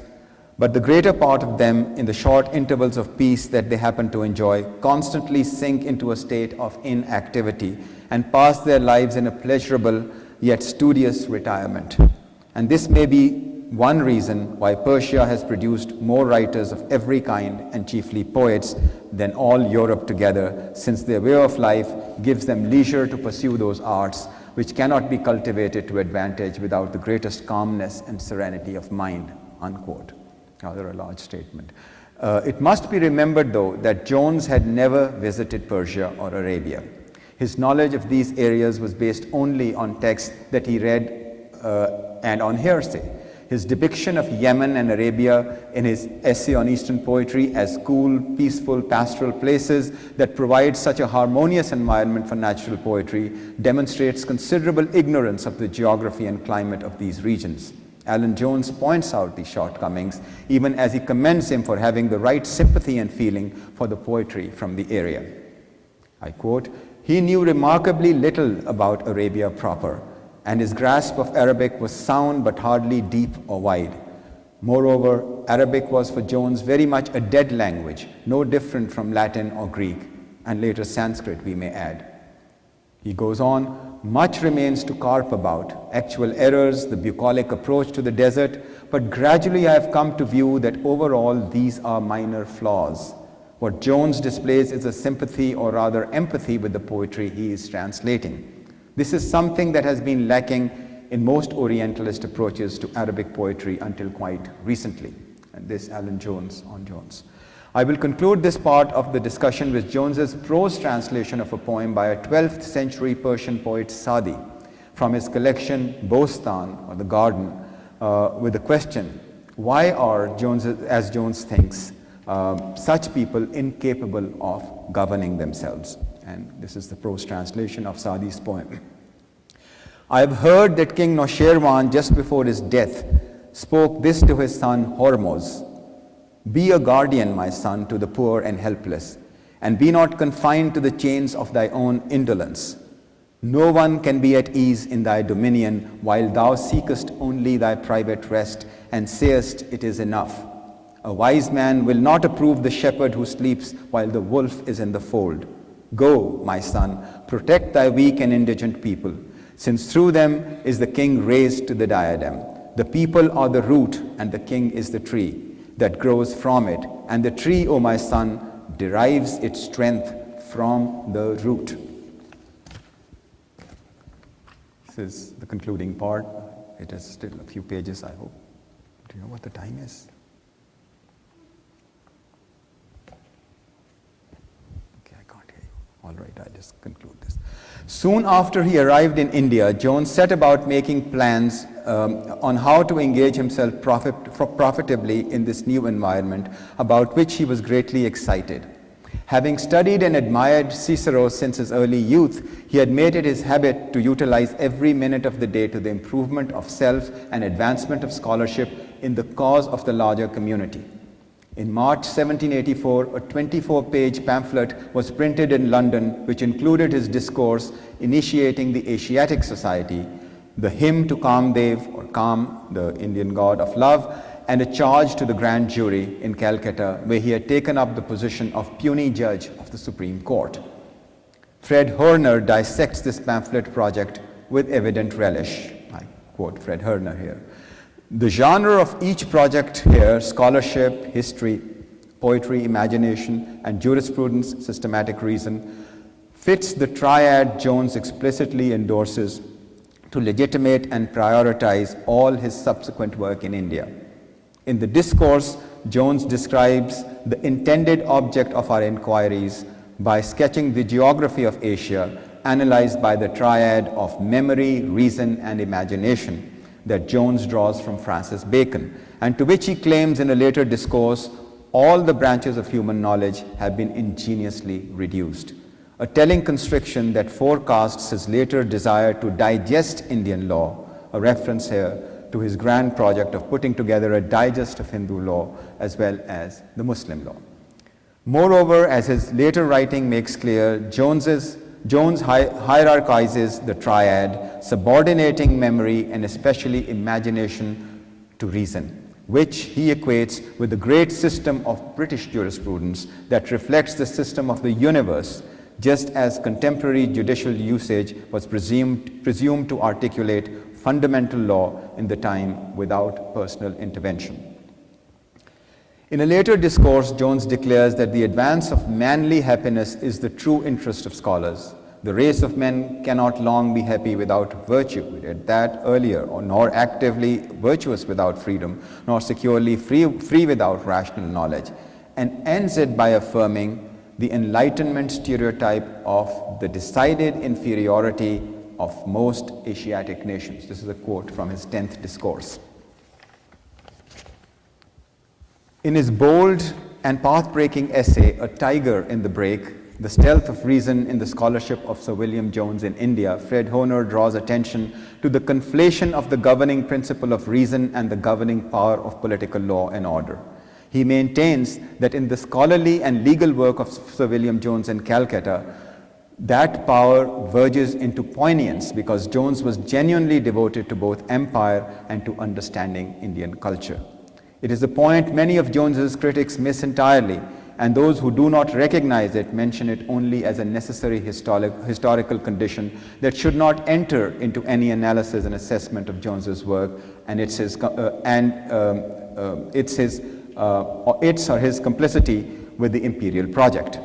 "But the greater part of them, in the short intervals of peace that they happen to enjoy, constantly sink into a state of inactivity and pass their lives in a pleasurable yet studious retirement. And this may be one reason why Persia has produced more writers of every kind, and chiefly poets, than all Europe together, since their way of life gives them leisure to pursue those arts which cannot be cultivated to advantage without the greatest calmness and serenity of mind," unquote. Rather a large statement. It must be remembered, though, that Jones had never visited Persia or Arabia. His knowledge of these areas was based only on texts that he read and on hearsay. His depiction of Yemen and Arabia in his essay on Eastern poetry as cool, peaceful, pastoral places that provide such a harmonious environment for natural poetry demonstrates considerable ignorance of the geography and climate of these regions. Alan Jones points out these shortcomings, even as he commends him for having the right sympathy and feeling for the poetry from the area. I quote, "He knew remarkably little about Arabia proper, and his grasp of Arabic was sound but hardly deep or wide. Moreover, Arabic was for Jones very much a dead language, no different from Latin or Greek, and later Sanskrit, we may add." He goes on, "Much remains to carp about, actual errors, the bucolic approach to the desert, but gradually I have come to view that overall these are minor flaws. What Jones displays is a sympathy or rather empathy with the poetry he is translating. This is something that has been lacking in most Orientalist approaches to Arabic poetry until quite recently." And this Alan Jones on Jones. I will conclude this part of the discussion with Jones's prose translation of a poem by a 12th century Persian poet Sadi from his collection Bostan, or the Garden, with the question, why are, as Jones thinks, such people incapable of governing themselves? And this is the prose translation of Sadi's poem. "I have heard that King Noshirwan, just before his death, spoke this to his son Hormuz: 'Be a guardian, my son, to the poor and helpless, and be not confined to the chains of thy own indolence. No one can be at ease in thy dominion while thou seekest only thy private rest and sayest it is enough. A wise man will not approve the shepherd who sleeps while the wolf is in the fold. Go, my son, protect thy weak and indigent people, since through them is the king raised to the diadem. The people are the root, and the king is the tree that grows from it, and the tree, O my son, derives its strength from the root." This is the concluding part. It is still a few pages, I hope. Do you know what the time is? Okay, I can't hear you. All right, I'll just conclude this. Soon after he arrived in India, Jones set about making plans on how to engage himself profitably in this new environment, about which he was greatly excited. Having studied and admired Cicero since his early youth, he had made it his habit to utilize every minute of the day to the improvement of self and advancement of scholarship in the cause of the larger community. In March 1784, a 24-page pamphlet was printed in London, which included his discourse initiating the Asiatic Society, the hymn to Kamdev, or Kam, the Indian god of love, and a charge to the grand jury in Calcutta, where he had taken up the position of puisne judge of the Supreme Court. Fred Horner dissects this pamphlet project with evident relish. I quote Fred Horner here. "The genre of each project here, scholarship, history, poetry, imagination, and jurisprudence, systematic reason, fits the triad Jones explicitly endorses to legitimate and prioritize all his subsequent work in India. In the discourse, Jones describes the intended object of our inquiries by sketching the geography of Asia, analyzed by the triad of memory, reason, and imagination that Jones draws from Francis Bacon, and to which he claims in a later discourse, all the branches of human knowledge have been ingeniously reduced. A telling constriction that forecasts his later desire to digest Indian law, a reference here to his grand project of putting together a digest of Hindu law as well as the Muslim law. Moreover, as his later writing makes clear, Jones hierarchizes the triad, subordinating memory and especially imagination to reason, which he equates with the great system of British jurisprudence that reflects the system of the universe, just as contemporary judicial usage was presumed to articulate fundamental law in the time without personal intervention. In a later discourse, Jones declares that the advance of manly happiness is the true interest of scholars. The race of men cannot long be happy without virtue. We read that earlier, or nor actively virtuous without freedom, nor securely free without rational knowledge, and ends it by affirming the Enlightenment stereotype of the decided inferiority of most Asiatic nations. This is a quote from his 10th discourse. In his bold and path-breaking essay, A Tiger in the Brake, The Stealth of Reason in the Scholarship of Sir William Jones in India, Fred Honer draws attention to the conflation of the governing principle of reason and the governing power of political law and order. He maintains that in the scholarly and legal work of Sir William Jones in Calcutta, that power verges into poignance because Jones was genuinely devoted to both empire and to understanding Indian culture. It is a point many of Jones's critics miss entirely, and those who do not recognize it mention it only as a necessary historical condition that should not enter into any analysis and assessment of Jones's work and its or his complicity with the imperial project.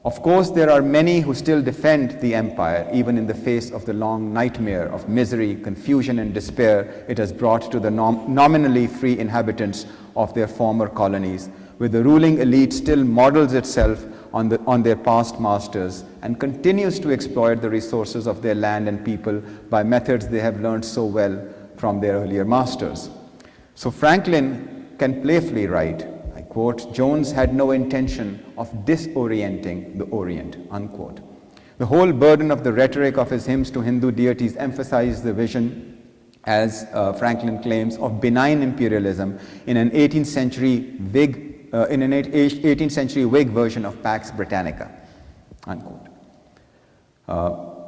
Of course, there are many who still defend the empire, even in the face of the long nightmare of misery, confusion, and despair it has brought to the nominally free inhabitants of their former colonies, where the ruling elite still models itself on their past masters and continues to exploit the resources of their land and people by methods they have learned so well from their earlier masters. So Franklin can playfully write, I quote, "Jones had no intention of disorienting the Orient," unquote. The whole burden of the rhetoric of his hymns to Hindu deities emphasized the vision, as Franklin claims, of benign imperialism in an 18th century Whig version of Pax Britannica, unquote.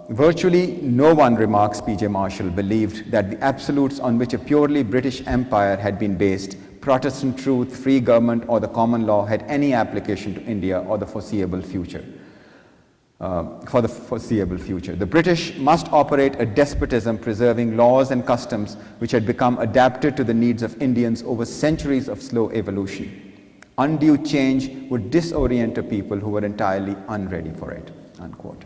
Virtually no one, remarks P.J. Marshall, believed that the absolutes on which a purely British empire had been based, Protestant truth, free government, or the common law, had any application to India or the foreseeable future. The British must operate a despotism preserving laws and customs which had become adapted to the needs of Indians over centuries of slow evolution. Undue change would disorient a people who were entirely unready for it, unquote.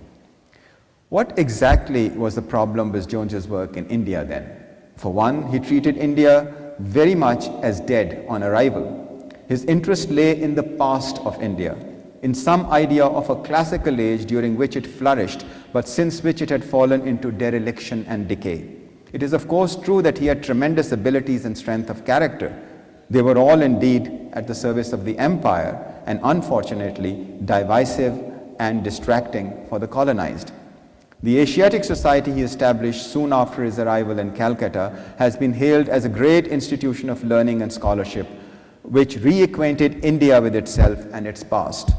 What exactly was the problem with Jones's work in India then? For one, he treated India very much as dead on arrival. His interest lay in the past of India, in some idea of a classical age during which it flourished, but since which it had fallen into dereliction and decay. It is of course true that he had tremendous abilities and strength of character. They were all indeed at the service of the empire, and unfortunately divisive and distracting for the colonized. The Asiatic Society he established soon after his arrival in Calcutta has been hailed as a great institution of learning and scholarship, which reacquainted India with itself and its past.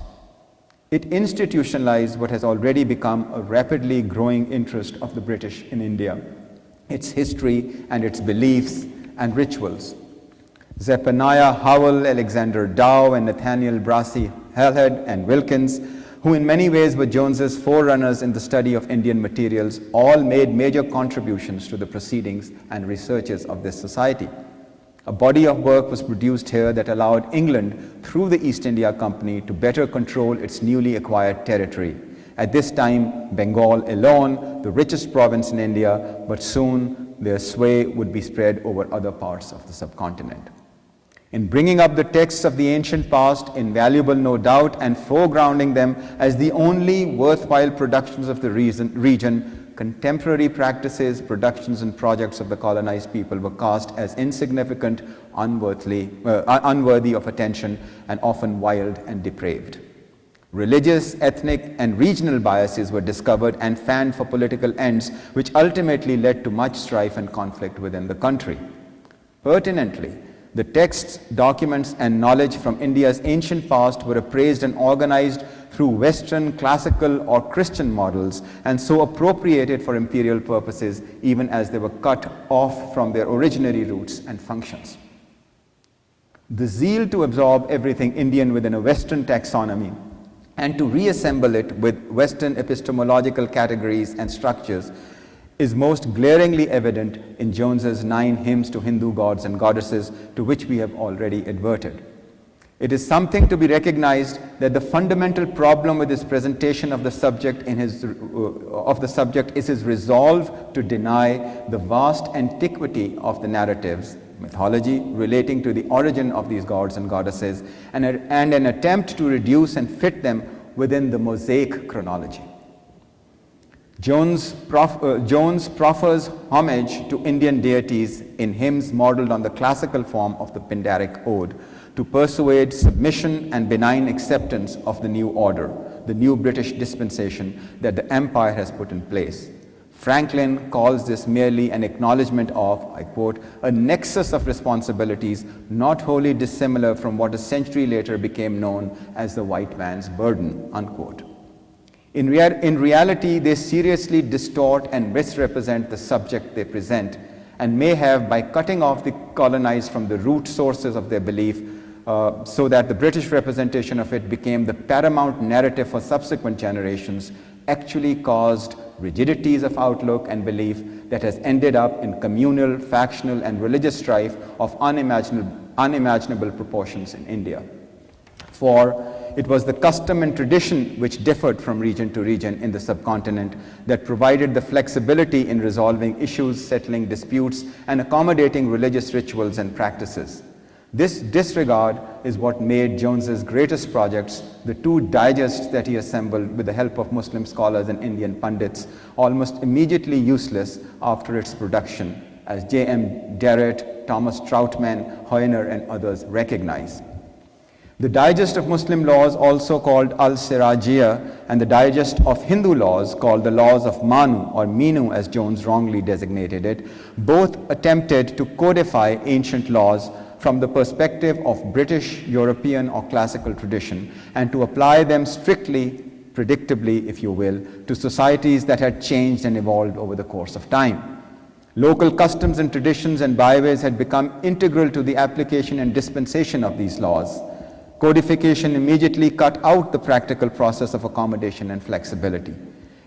It institutionalized what has already become a rapidly growing interest of the British in India, its history and its beliefs and rituals. Zephaniah Howell, Alexander Dow, and Nathaniel Brassey Halhed and Wilkins, who in many ways were Jones's forerunners in the study of Indian materials, all made major contributions to the proceedings and researches of this society. A body of work was produced here that allowed England, through the East India Company, to better control its newly acquired territory. At this time, Bengal alone, the richest province in India, but soon their sway would be spread over other parts of the subcontinent. In bringing up the texts of the ancient past, invaluable no doubt, and foregrounding them as the only worthwhile productions of the region, contemporary practices, productions, and projects of the colonized people were cast as insignificant, unworthy of attention, and often wild and depraved. Religious, ethnic, and regional biases were discovered and fanned for political ends, which ultimately led to much strife and conflict within the country. Pertinently, the texts, documents, and knowledge from India's ancient past were appraised and organized through Western, classical, or Christian models, and so appropriated for imperial purposes, even as they were cut off from their originary roots and functions. The zeal to absorb everything Indian within a Western taxonomy and to reassemble it with Western epistemological categories and structures is most glaringly evident in Jones's 9 hymns to Hindu gods and goddesses, to which we have already adverted. It is something to be recognized that the fundamental problem with his presentation of the subject is his resolve to deny the vast antiquity of the narratives, mythology relating to the origin of these gods and goddesses, and an attempt to reduce and fit them within the Mosaic chronology. Jones proffers homage to Indian deities in hymns modeled on the classical form of the Pindaric ode to persuade submission and benign acceptance of the new order, the new British dispensation that the empire has put in place. Franklin calls this merely an acknowledgement of, I quote, a nexus of responsibilities not wholly dissimilar from what a century later became known as the white man's burden, unquote. In reality, they seriously distort and misrepresent the subject they present, and may have, by cutting off the colonized from the root sources of their belief, so that the British representation of it became the paramount narrative for subsequent generations, actually caused rigidities of outlook and belief that has ended up in communal, factional, and religious strife of unimaginable proportions in India. For it was the custom and tradition which differed from region to region in the subcontinent that provided the flexibility in resolving issues, settling disputes, and accommodating religious rituals and practices. This disregard is what made Jones's greatest projects, the two digests that he assembled with the help of Muslim scholars and Indian pundits, almost immediately useless after its production, as J.M. Derrett, Thomas Troutman, Hoyner, and others recognize. The Digest of Muslim Laws, also called Al-Sirajiyya, and the Digest of Hindu Laws, called the Laws of Manu, or Minu as Jones wrongly designated it, both attempted to codify ancient laws from the perspective of British, European, or classical tradition, and to apply them strictly, predictably, if you will, to societies that had changed and evolved over the course of time. Local customs and traditions and byways had become integral to the application and dispensation of these laws. Codification immediately cut out the practical process of accommodation and flexibility.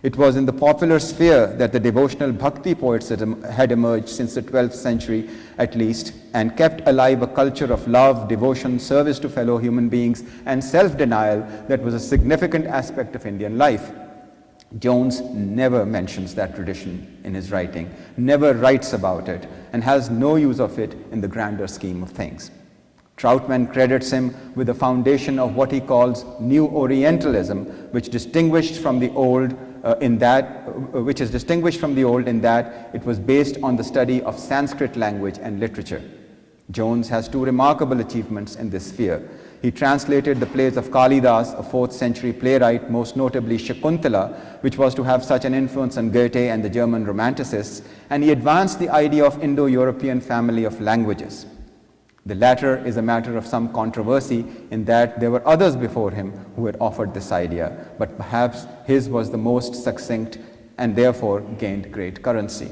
It was in the popular sphere that the devotional bhakti poets had emerged since the 12th century at least, and kept alive a culture of love, devotion, service to fellow human beings, and self-denial that was a significant aspect of Indian life. Jones never mentions that tradition in his writing, never writes about it, and has no use of it in the grander scheme of things. Troutman credits him with the foundation of what he calls New Orientalism, which is distinguished from the old in that it was based on the study of Sanskrit language and literature. Jones has two remarkable achievements in this sphere. He translated the plays of Kalidas, a 4th century playwright, most notably Shakuntala, which was to have such an influence on Goethe and the German Romanticists, and he advanced the idea of Indo-European family of languages. The latter is a matter of some controversy in that there were others before him who had offered this idea, but perhaps his was the most succinct and therefore gained great currency.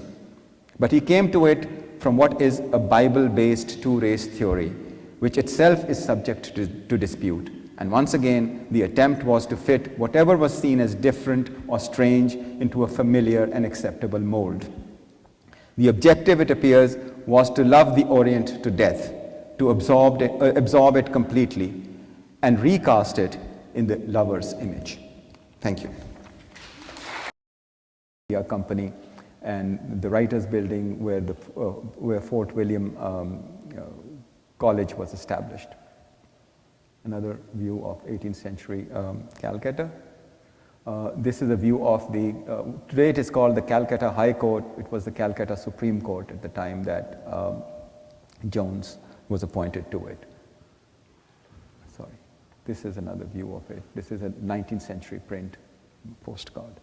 But he came to it from what is a Bible-based two-race theory, which itself is subject to dispute. And once again, the attempt was to fit whatever was seen as different or strange into a familiar and acceptable mold. The objective, it appears, was to love the Orient to death, to absorb it completely, and recast it in the lover's image. Thank you. Our company and the Writers' Building where Fort William College was established. Another view of 18th century Calcutta. This is a view of today it is called the Calcutta High Court. It was the Calcutta Supreme Court at the time that Jones was appointed to it. Sorry, this is another view of it. This is a 19th century print postcard.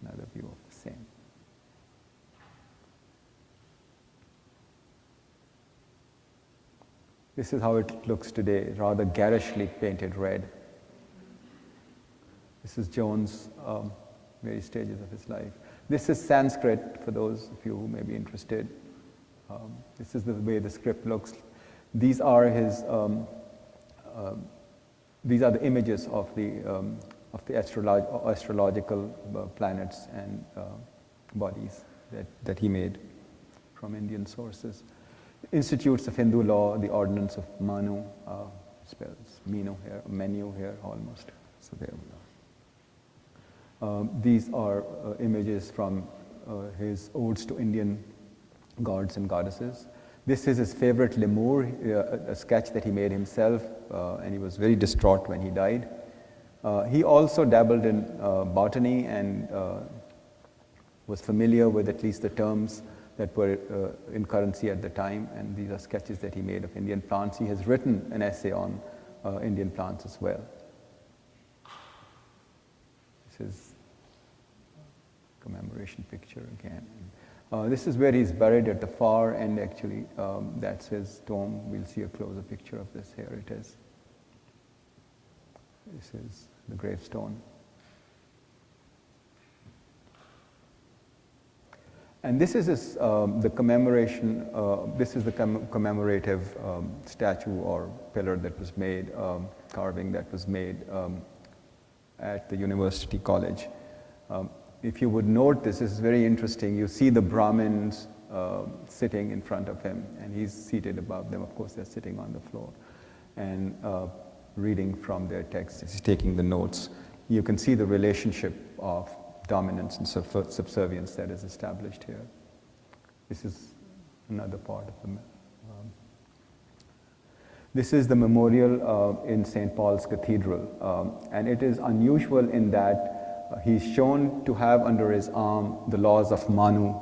Another view of the same. This is how it looks today, rather garishly painted red. This is Jones' various stages of his life. This is Sanskrit, for those of you who may be interested. This is the way the script looks. These are his. These are the images of the astrological planets and bodies that he made from Indian sources. Institutes of Hindu law, the ordinance of Manu, spells Minu here, menu here almost. So there we are. These are images from his odes to Indian gods and goddesses. This is his favorite lemur, a sketch that he made himself, and he was very distraught when he died. He also dabbled in botany and was familiar with at least the terms that were in currency at the time, and these are sketches that he made of Indian plants. He has written an essay on Indian plants as well. This is commemoration picture again. This is where he's buried at the far end, actually. That's his tomb. We'll see a closer picture of this. Here it is. This is the gravestone. And this is the commemoration, this is the commemorative statue or pillar that was made, carving that was made at the University College. If you would note this is very interesting. You see the Brahmins sitting in front of him, and he's seated above them. Of course, they're sitting on the floor and reading from their texts. He's taking the notes. You can see the relationship of dominance and subservience that is established here. This is another part of the this is the memorial in St. Paul's Cathedral, and it is unusual in that he's shown to have under his arm the laws of Manu,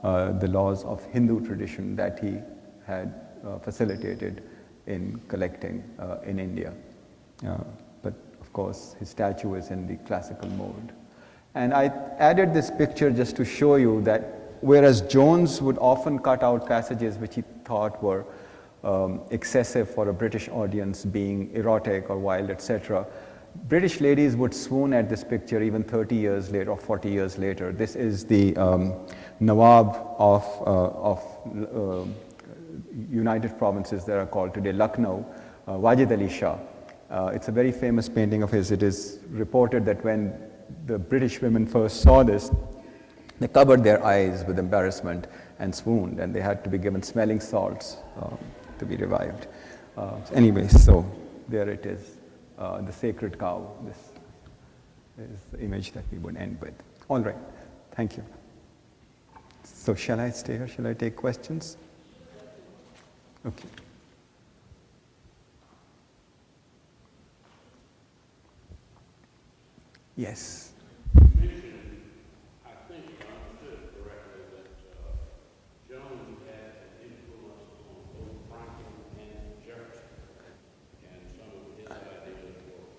the laws of Hindu tradition that he had facilitated in collecting in India. But of course, his statue is in the classical mode. And I added this picture just to show you that whereas Jones would often cut out passages which he thought were excessive for a British audience, being erotic or wild, etc., British ladies would swoon at this picture even 30 years later or 40 years later. This is the Nawab of United Provinces that are called today Lucknow, Wajid Ali Shah. It's a very famous painting of his. It is reported that when the British women first saw this, they covered their eyes with embarrassment and swooned, and they had to be given smelling salts to be revived. Anyway, so there it is. The sacred cow. This is the image that we would end with. All right, thank you. So shall I stay here? Shall I take questions? Okay. Yes. You mentioned, I think if I understood it correctly, that Jones had an influence on both Franklin and Jefferson, and some of his ideas were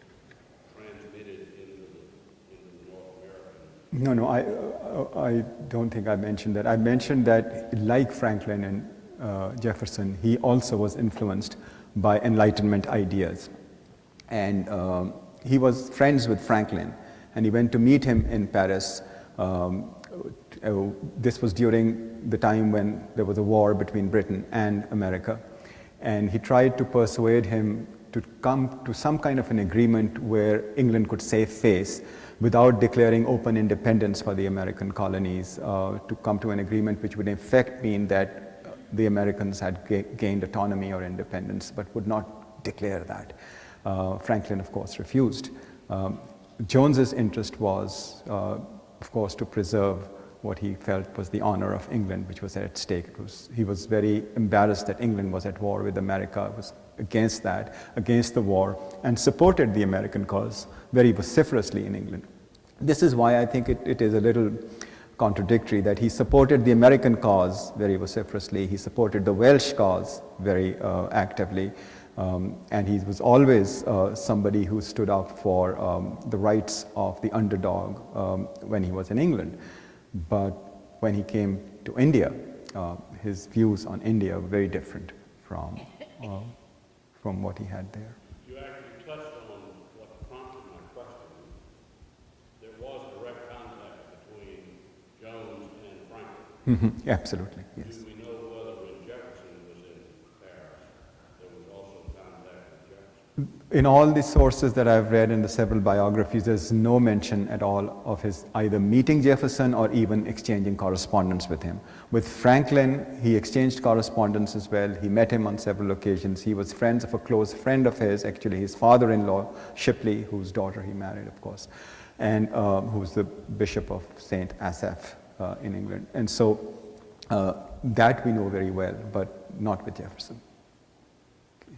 transmitted into the North American. No, I don't think I mentioned that. I mentioned that, like Franklin and Jefferson, he also was influenced by Enlightenment ideas. And he was friends with Franklin, and he went to meet him in Paris. This was during the time when there was a war between Britain and America. And he tried to persuade him to come to some kind of an agreement where England could save face without declaring open independence for the American colonies, to come to an agreement which would in fact mean that the Americans had gained autonomy or independence, but would not declare that. Franklin, of course, refused. Jones's interest was, of course, to preserve what he felt was the honor of England, which was at stake. He was very embarrassed that England was at war with America, was against that, against the war, and supported the American cause very vociferously in England. This is why I think it is a little contradictory that he supported the American cause very vociferously, he supported the Welsh cause very actively, and he was always somebody who stood up for the rights of the underdog when he was in England. But when he came to India, his views on India were very different from what he had there. You actually touched on what prompted my question. There was direct contact between Jones and Franklin. Absolutely, yes. Do we know whether when Jefferson was in Paris, there was also contact with Jefferson? In all the sources that I've read in the several biographies, there's no mention at all of his either meeting Jefferson or even exchanging correspondence with him. With Franklin, he exchanged correspondence as well. He met him on several occasions. He was friends of a close friend of his, actually his father-in-law, Shipley, whose daughter he married, of course, and who was the Bishop of St. Asaph in England. And so that we know very well, but not with Jefferson.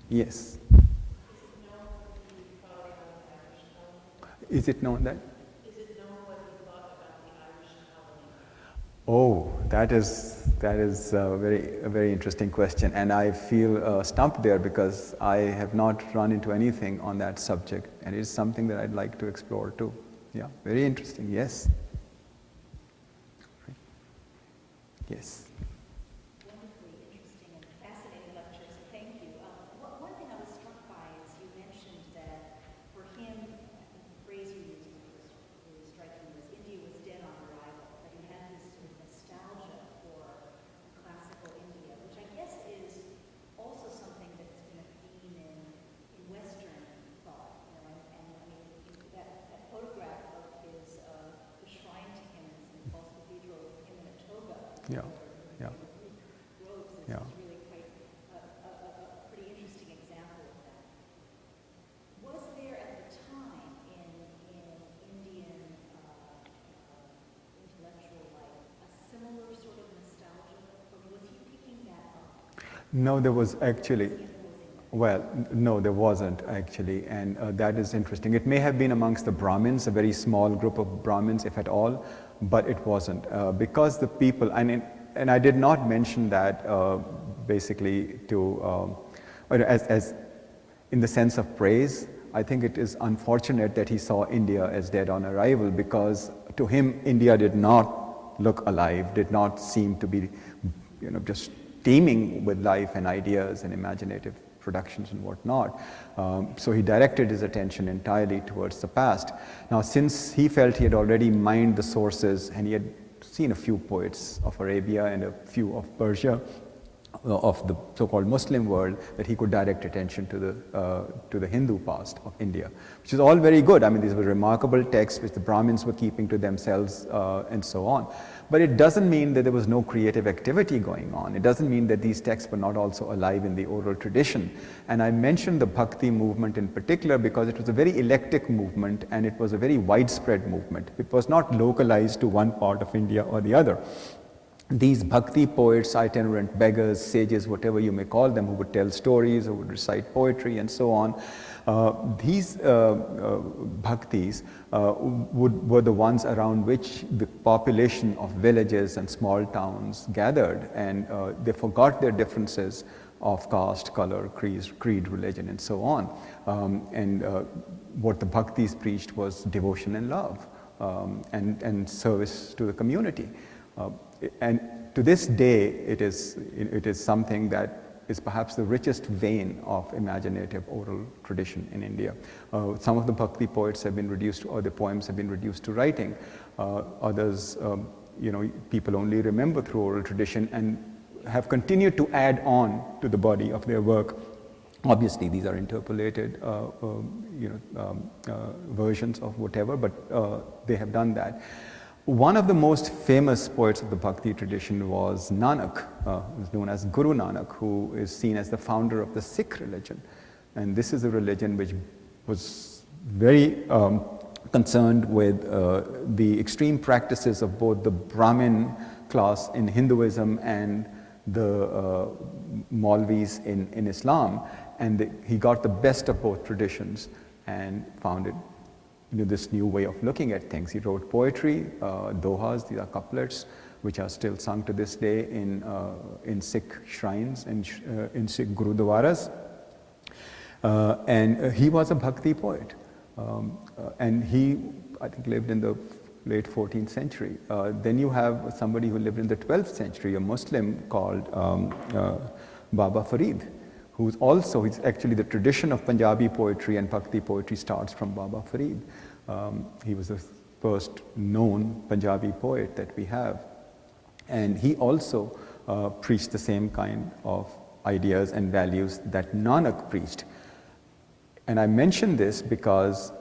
Yes. Is it known that? Is it known what he thought about the Irish colony? Oh, that is a very interesting question, and I feel stumped there because I have not run into anything on that subject, and it is something that I'd like to explore too. Yeah, very interesting, yes. Yes. Wonderfully interesting and fascinating lecture, so thank you. One thing I was struck by is you mentioned that for him, I think the phrase you used was really striking was India was dead on arrival, but he had this sort of nostalgia for classical India, which I guess is also something that's been a theme in Western thought. You know, and I mean, that photograph of his, the shrine to him in St. Paul's Cathedral, him in a toga. Yeah, yeah. Robes is Yeah. really quite a pretty interesting example of that. Was there at the time in Indian intellectual life a similar sort of nostalgia, or was he picking that up? No, there was actually, well, no, there wasn't actually, and that is interesting. It may have been amongst the Brahmins, a very small group of Brahmins, if at all, but it wasn't. Because the people, and I did not mention that basically to, as in the sense of praise. I think it is unfortunate that he saw India as dead on arrival, because to him, India did not look alive, did not seem to be, just teeming with life and ideas and imaginative productions and whatnot. So he directed his attention entirely towards the past. Now, since he felt he had already mined the sources and he had seen a few poets of Arabia and a few of Persia, of the so-called Muslim world, that he could direct attention to the Hindu past of India, which is all very good. I mean, these were remarkable texts which the Brahmins were keeping to themselves and so on. But it doesn't mean that there was no creative activity going on. It doesn't mean that these texts were not also alive in the oral tradition. And I mentioned the Bhakti movement in particular because it was a very eclectic movement and it was a very widespread movement. It was not localized to one part of India or the other. These Bhakti poets, itinerant beggars, sages, whatever you may call them, who would tell stories, who would recite poetry and so on, these Bhaktis were the ones around which the population of villages and small towns gathered, and they forgot their differences of caste, color, creed, religion, and so on. What the Bhaktis preached was devotion and love and service to the community. And to this day, it is something that is perhaps the richest vein of imaginative oral tradition in India. Some of the Bhakti poets have been reduced, or the poems have been reduced to writing. Others, people only remember through oral tradition and have continued to add on to the body of their work. Obviously, these are interpolated, versions of whatever, but they have done that. One of the most famous poets of the Bhakti tradition was Nanak, who is known as Guru Nanak, who is seen as the founder of the Sikh religion. And this is a religion which was very concerned with the extreme practices of both the Brahmin class in Hinduism and the Maulvis in Islam. And he got the best of both traditions and founded this new way of looking at things. He wrote poetry, dohas, these are couplets, which are still sung to this day in Sikh shrines, in Sikh gurudwaras. And he was a Bhakti poet. And he, I think, lived in the late 14th century. Then you have somebody who lived in the 12th century, a Muslim called Baba Farid, who's also, it's actually the tradition of Punjabi poetry and Bhakti poetry starts from Baba Farid. He was the first known Punjabi poet that we have. And he also preached the same kind of ideas and values that Nanak preached. And I mention this because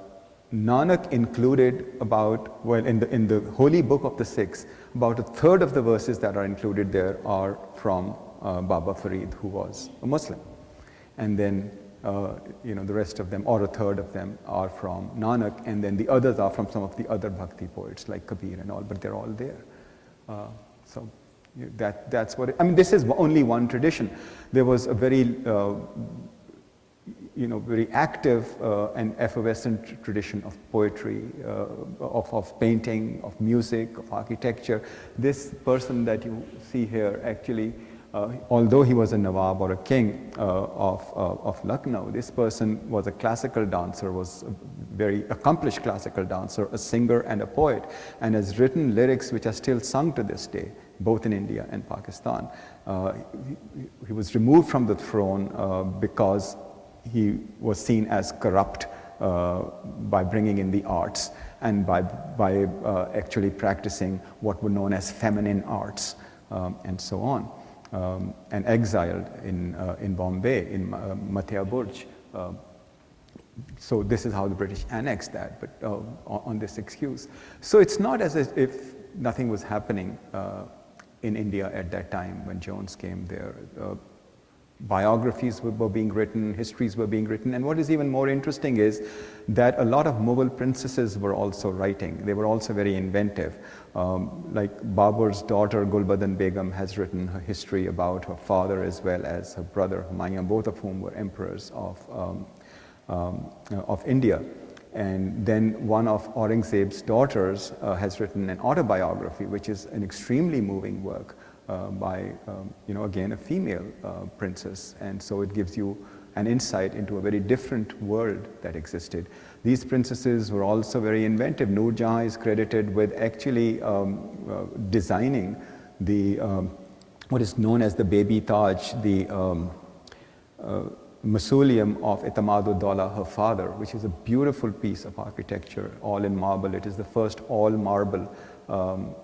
Nanak included about, well, in the holy book of the Sikhs, about a third of the verses that are included there are from Baba Farid, who was a Muslim. And then, the rest of them, or a third of them, are from Nanak, and then the others are from some of the other Bhakti poets like Kabir and all, but they're all there. So that's what I mean, this is only one tradition. There was a very, very active and effervescent tradition of poetry, of painting, of music, of architecture. This person that you see here actually Although he was a Nawab or a king of Lucknow, this person was a classical dancer, was a very accomplished classical dancer, a singer and a poet, and has written lyrics which are still sung to this day, both in India and Pakistan. He was removed from the throne because he was seen as corrupt by bringing in the arts and by actually practicing what were known as feminine arts and so on. And exiled in Bombay, in Mathia Burj. So this is how the British annexed that, but on this excuse. So it's not as if nothing was happening in India at that time when Jones came there. Biographies were being written, histories were being written, and what is even more interesting is that a lot of Mughal princesses were also writing. They were also very inventive. Like Babur's daughter Gulbadan Begum has written her history about her father as well as her brother Humayun, both of whom were emperors of India. And then one of Aurangzeb's daughters has written an autobiography, which is an extremely moving work. By, again, a female princess. And so it gives you an insight into a very different world that existed. These princesses were also very inventive. Noor Jahan is credited with actually designing the, what is known as the Baby Taj, the mausoleum of Itamadud-Dawla, her father, which is a beautiful piece of architecture, all in marble. It is the first all marble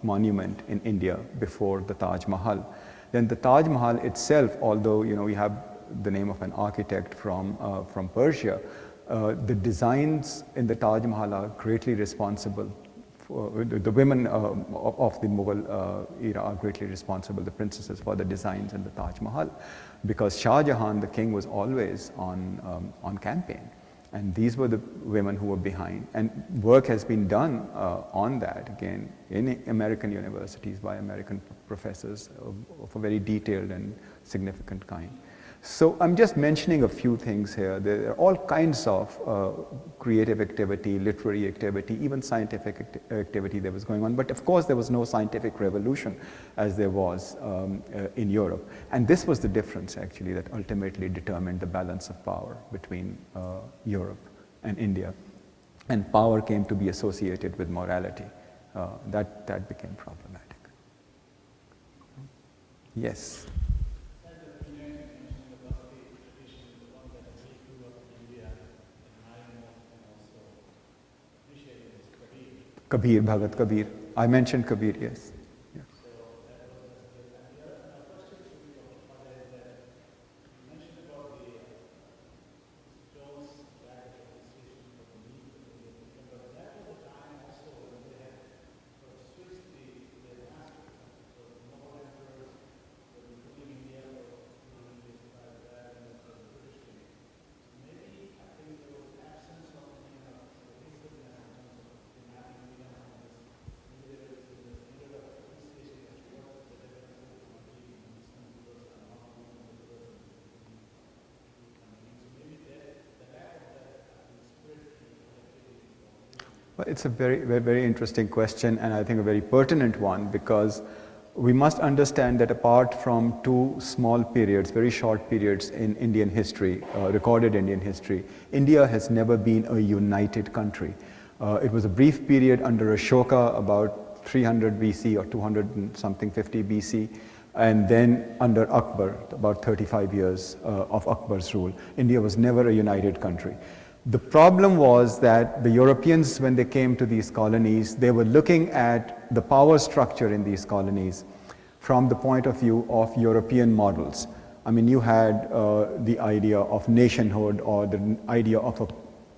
monument in India before the Taj Mahal. Then the Taj Mahal itself, although we have the name of an architect from Persia, the designs in the Taj Mahal are greatly responsible. The women of the Mughal era are greatly responsible, the princesses, for the designs in the Taj Mahal, because Shah Jahan, the king, was always on campaign. And these were the women who were behind. And work has been done on that, again, in American universities by American professors of a very detailed and significant kind. So I'm just mentioning a few things here. There are all kinds of creative activity, literary activity, even scientific activity that was going on. But of course, there was no scientific revolution as there was in Europe. And this was the difference, actually, that ultimately determined the balance of power between Europe and India. And power came to be associated with morality. That became problematic. Yes? Kabir, Bhagat Kabir. I mentioned Kabir, yes. Yeah. Well, it's a very, very, very interesting question, and I think a very pertinent one, because we must understand that apart from two small periods, very short periods in Indian history, recorded Indian history, India has never been a united country. It was a brief period under Ashoka, about 300 BC or 200 and something, 50 BC, and then under Akbar, about 35 years of Akbar's rule. India was never a united country. The problem was that the Europeans, when they came to these colonies, they were looking at the power structure in these colonies from the point of view of European models. I mean, you had the idea of nationhood or the idea of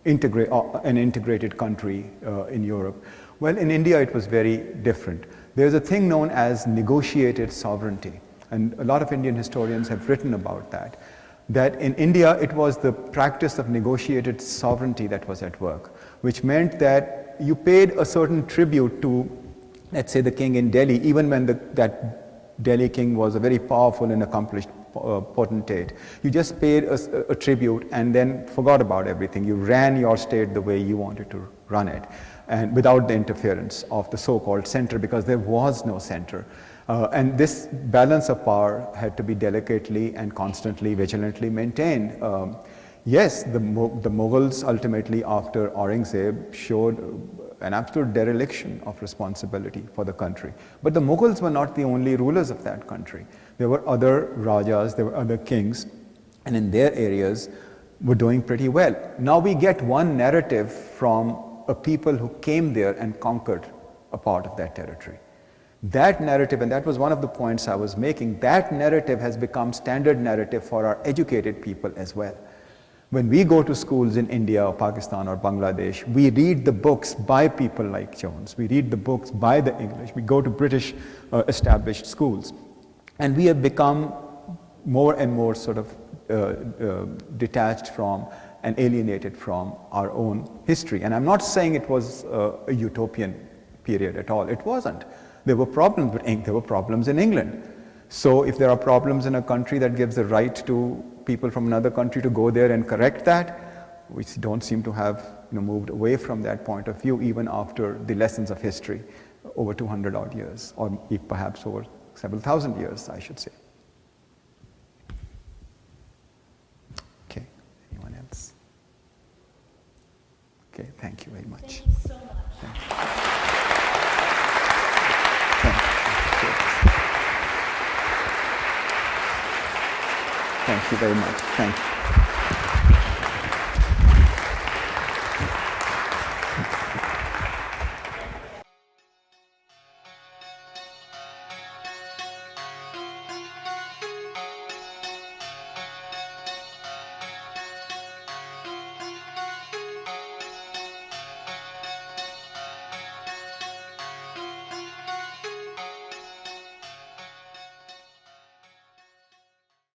an integrated country in Europe. Well, in India, it was very different. There's a thing known as negotiated sovereignty, and a lot of Indian historians have written about that. That in India, it was the practice of negotiated sovereignty that was at work, which meant that you paid a certain tribute to, let's say, the king in Delhi, even when that Delhi king was a very powerful and accomplished potentate. You just paid a tribute and then forgot about everything. You ran your state the way you wanted to run it, and without the interference of the so-called center, because there was no center. And this balance of power had to be delicately and constantly, vigilantly maintained. Yes, the Mughals ultimately, after Aurangzeb, showed an absolute dereliction of responsibility for the country. But the Mughals were not the only rulers of that country. There were other Rajas, there were other kings, and in their areas were doing pretty well. Now we get one narrative from a people who came there and conquered a part of that territory. That narrative, and that was one of the points I was making, that narrative has become standard narrative for our educated people as well. When we go to schools in India or Pakistan or Bangladesh, we read the books by people like Jones. We read the books by the English. We go to British established schools. And we have become more and more sort of detached from and alienated from our own history. And I'm not saying it was a utopian period at all. It wasn't. There were problems, but there were problems in England. So if there are problems in a country that gives the right to people from another country to go there and correct that, we don't seem to have moved away from that point of view even after the lessons of history over 200 odd years, or perhaps over several thousand years, I should say. Okay, anyone else? Okay, thank you very much. Thank you so much. Thank you. Thank you very much. Thank you.